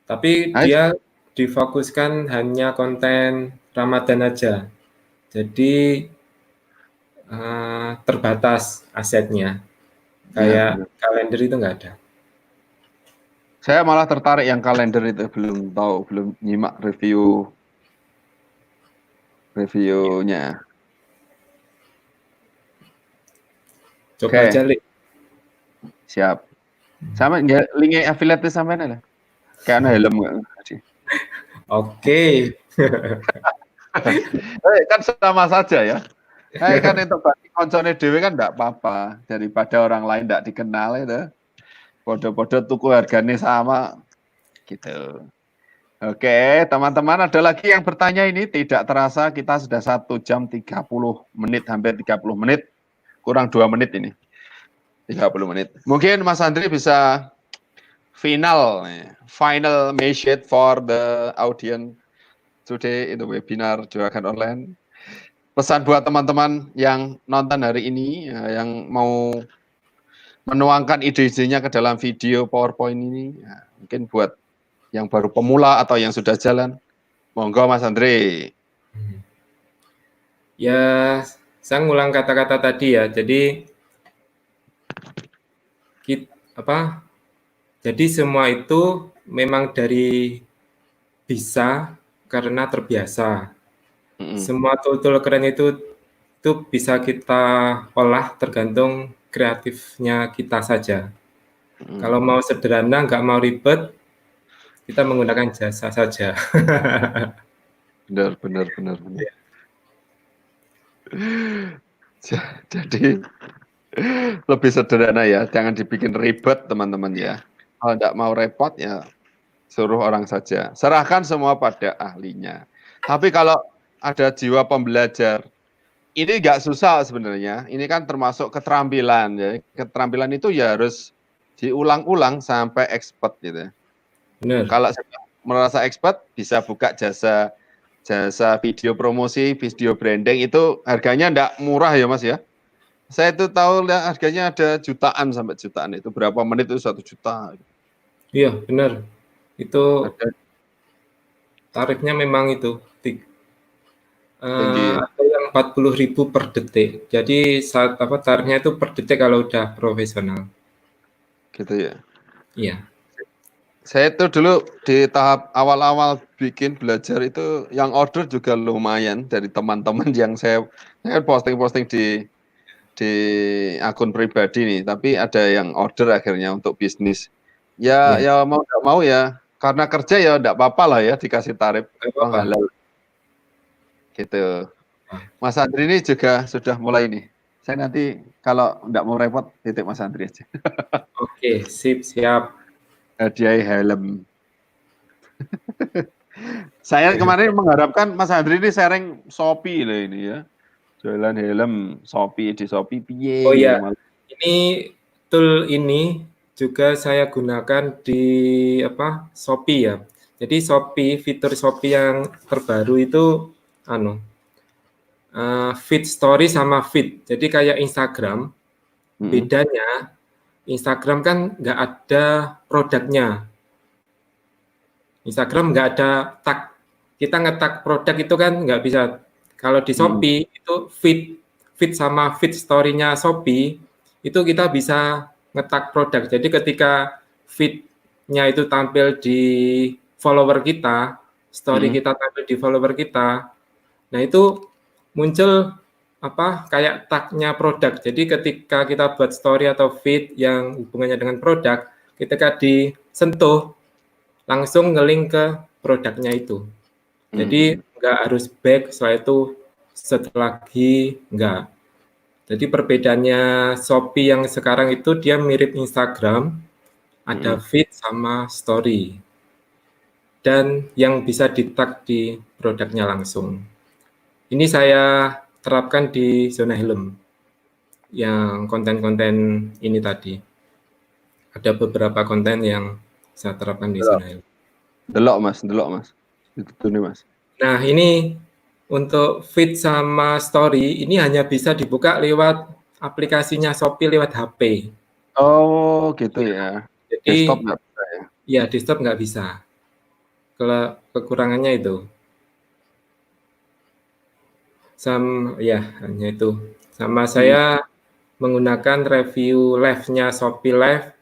Tapi dia difokuskan hanya konten Ramadan aja. Jadi terbatas asetnya. Kayak kalender itu nggak ada. Saya malah tertarik yang kalender itu, belum nyimak reviewnya. Coba aja, Lik. Siap. Sama linknya affiliate sampean ada. Kayak helm Oke. Kan sama saja ya. Kan itu bagi koncone dhewe kan enggak apa-apa, daripada orang lain enggak dikenal itu. Podo-podo tuku harganya sama gitu. Oke, teman-teman, ada lagi yang bertanya ini. Tidak terasa kita sudah 1 jam 30 menit, hampir 30 menit. Kurang 2 menit ini. 30 menit. Mungkin Mas Andri bisa final message for the audience today in the webinar Juragan Online. Pesan buat teman-teman yang nonton hari ini, yang mau menuangkan ide-idenya ke dalam video PowerPoint ini, mungkin buat yang baru pemula atau yang sudah jalan, monggo Mas Andri. Ya, saya ngulang kata-kata tadi ya. Jadi jadi semua itu memang dari bisa karena terbiasa. Semua tool-tool keren itu bisa kita olah tergantung kreatifnya kita saja. Kalau mau sederhana, nggak mau ribet, kita menggunakan jasa saja. Benar. Jadi lebih sederhana ya, jangan dibikin ribet teman-teman ya. Kalau nggak mau repot ya Suruh orang saja. Serahkan semua pada ahlinya. Tapi kalau ada jiwa pembelajar, ini nggak susah sebenarnya. Ini kan termasuk keterampilan ya. Keterampilan itu ya harus diulang-ulang sampai expert gitu ya. Benar. Kalau sudah merasa expert, bisa buka jasa video promosi, video branding, itu harganya enggak murah ya Mas ya. Saya itu tahu harganya ada jutaan sampai jutaan, itu berapa menit itu 1 juta. Iya, benar. Itu Ada tarifnya memang itu tinggi ya. ada yang 40.000 per detik. Jadi tarifnya itu per detik kalau udah profesional. Gitu ya. Iya. Saya itu dulu di tahap awal-awal bikin belajar itu yang order juga lumayan dari teman-teman yang saya posting-posting di akun pribadi nih, tapi ada yang order akhirnya untuk bisnis. Ya Iya. ya mau nggak mau ya, karena kerja ya nggak apa-apa lah ya dikasih tarif, Nggak toh apa-apa. halal. Gitu. Ah, Mas Andri ini juga sudah mulai nih. Saya nanti kalau nggak mau repot, titip Mas Andri aja. Oke, siap. Hadiah helm. Saya kemarin mengharapkan Mas Andri ini sharing Shopee loh ini ya. Jualan helm Shopee di Shopee Oh piye gitu. ya, ini tool ini juga saya gunakan di Shopee ya. Jadi fitur Shopee yang terbaru itu feed story sama feed. Jadi kayak Instagram, bedanya Instagram kan nggak ada produknya. Instagram nggak ada tag. Kita nge-tag produk itu kan nggak bisa. Kalau di Shopee itu feed sama feed story-nya Shopee itu kita bisa nge-tag produk. Jadi ketika feed-nya itu tampil di follower kita, story kita tampil di follower kita, nah itu muncul kayak tag-nya produk. Jadi ketika kita buat story atau feed yang hubungannya dengan produk, ketika disentuh langsung nge-link ke produknya itu. Jadi nggak harus back setelah lagi, nggak. Jadi perbedaannya Shopee yang sekarang itu dia mirip Instagram, ada feed sama story. Dan yang bisa di-tag di produknya langsung. Ini saya terapkan di Zona Helm, yang konten-konten ini tadi. Ada beberapa konten yang saya terapkan di Zona Helm. Delok mas. Itu nih mas. Nah ini untuk feed sama story ini hanya bisa dibuka lewat aplikasinya Shopee lewat HP. Oh gitu ya. Jadi Desktop nggak bisa ya? ya desktop nggak bisa. Kalau kekurangannya itu. Hanya itu. Sama saya menggunakan review live-nya Shopee Live.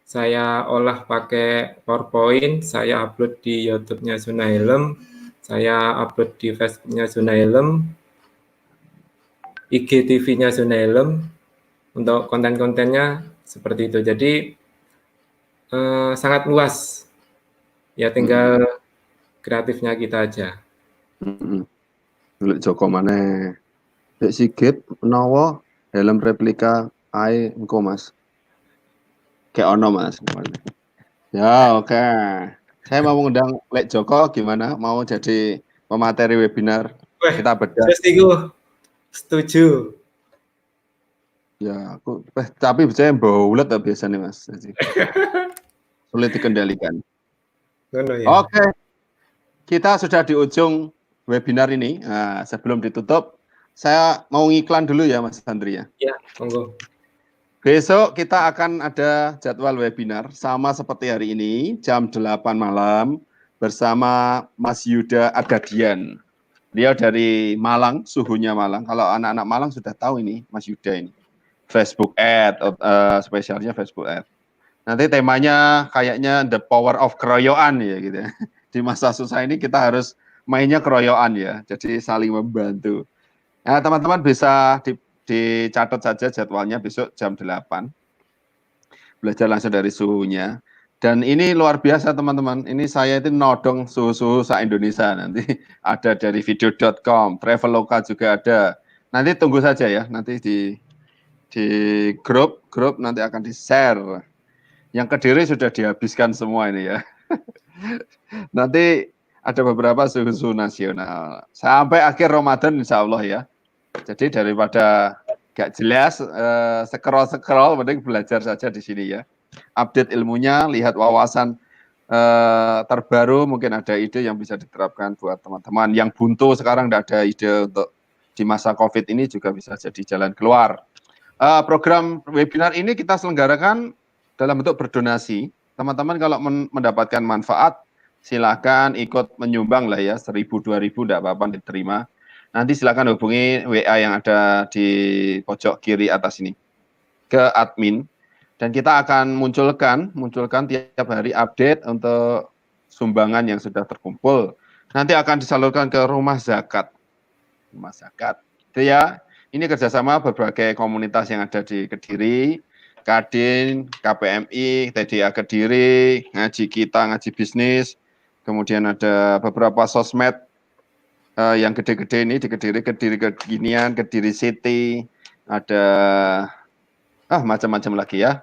Saya olah pakai PowerPoint, saya upload di YouTube-nya Zona Helm, saya upload di Facebook-nya Zona Helm, IGTV-nya Zona Helm, untuk konten-kontennya seperti itu. Jadi sangat luas. Ya tinggal kreatifnya kita aja. Lek Joko maneh. Lek Sigit menawa helm replika ae engko Mas. Kayak ono Mas. Ya oke. Saya mau mengundang Lek Joko gimana? Mau jadi pemateri webinar kita bedah. Setuju. Ya aku tapi saya baulet biasanya Mas. Sulit dikendalikan. Ya. Oke. Kita sudah di ujung webinar ini. Nah, sebelum ditutup, saya mau ngiklan dulu ya Mas Andri ya. Ya, monggo. Besok kita akan ada jadwal webinar sama seperti hari ini, jam 8 malam bersama Mas Yuda Agadian. Dia dari Malang, suhunya Malang. Kalau anak-anak Malang sudah tahu ini Mas Yuda ini. Facebook Ad, spesialnya Facebook Ad. Nanti temanya kayaknya the power of keroyokan ya gitu ya. Di masa susah ini kita harus mainnya keroyokan ya, jadi saling membantu. Nah, teman-teman bisa dicatat saja jadwalnya besok jam 8. Belajar langsung dari suhunya. Dan ini luar biasa teman-teman, ini saya itu nodong suhu-suhu se-Indonesia nanti. Ada dari video.com, Traveloka juga ada. Nanti tunggu saja ya, nanti di grup nanti akan di-share. Yang Kediri sudah dihabiskan semua ini ya. Nanti ada beberapa suhu nasional. Sampai akhir Ramadan insya Allah ya. Jadi daripada gak jelas, scroll-scroll, mending belajar saja di sini ya. Update ilmunya, lihat wawasan terbaru, mungkin ada ide yang bisa diterapkan buat teman-teman. Yang buntu sekarang tidak ada ide untuk di masa COVID ini juga bisa jadi jalan keluar. Program webinar ini kita selenggarakan dalam bentuk berdonasi. Teman-teman kalau mendapatkan manfaat, silakan ikut menyumbang lah ya, 1.000, 2.000, tidak apa-apa diterima. Nanti silakan hubungi WA yang ada di pojok kiri atas ini ke admin, dan kita akan munculkan tiap hari update untuk sumbangan yang sudah terkumpul. Nanti akan disalurkan ke rumah zakat. Itu ya. Ini kerjasama berbagai komunitas yang ada di Kediri, Kadin, KPMI, TDA Kediri, Ngaji Kita, Ngaji Bisnis, kemudian ada beberapa sosmed yang gede-gede ini di Kediri Kekinian, Kediri City, ada macam-macam lagi ya.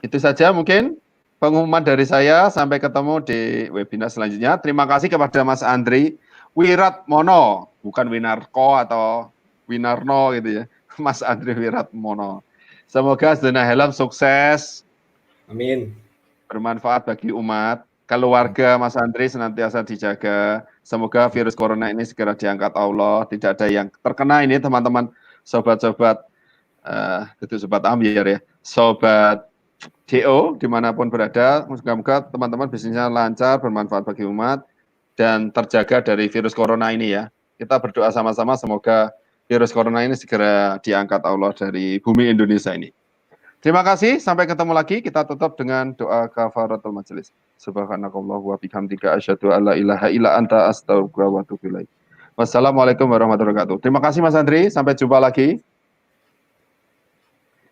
Itu saja mungkin pengumuman dari saya, sampai ketemu di webinar selanjutnya. Terima kasih kepada Mas Andri Wiratmono, bukan Winarko atau Winarno gitu ya, Mas Andri Wiratmono. Semoga Zona Helm sukses. Amin. Bermanfaat bagi umat. Keluarga Mas Andri senantiasa dijaga. Semoga virus corona ini segera diangkat Allah. Tidak ada yang terkena ini teman-teman, sobat-sobat, itu sobat Amir ya, sobat DO dimanapun berada. Moga-moga teman-teman bisnisnya lancar, bermanfaat bagi umat, dan terjaga dari virus corona ini ya. Kita berdoa sama-sama semoga virus corona ini segera diangkat Allah dari bumi Indonesia ini. Terima kasih, sampai ketemu lagi. Kita tutup dengan doa kafaratul majelis. Subhanakallah wa bihamdika asyhadu alla ilaha illa anta astaghfiruka wa atubu ilaik. Wassalamualaikum warahmatullahi wabarakatuh. Terima kasih Mas Andri, sampai jumpa lagi.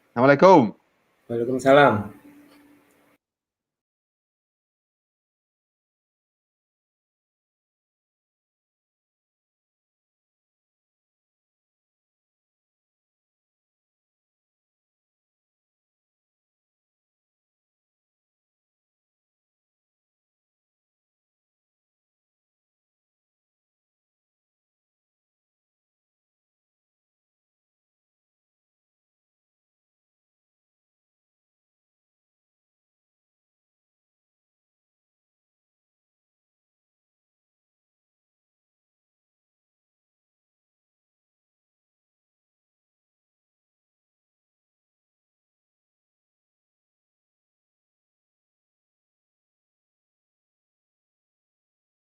Assalamualaikum. Waalaikumsalam.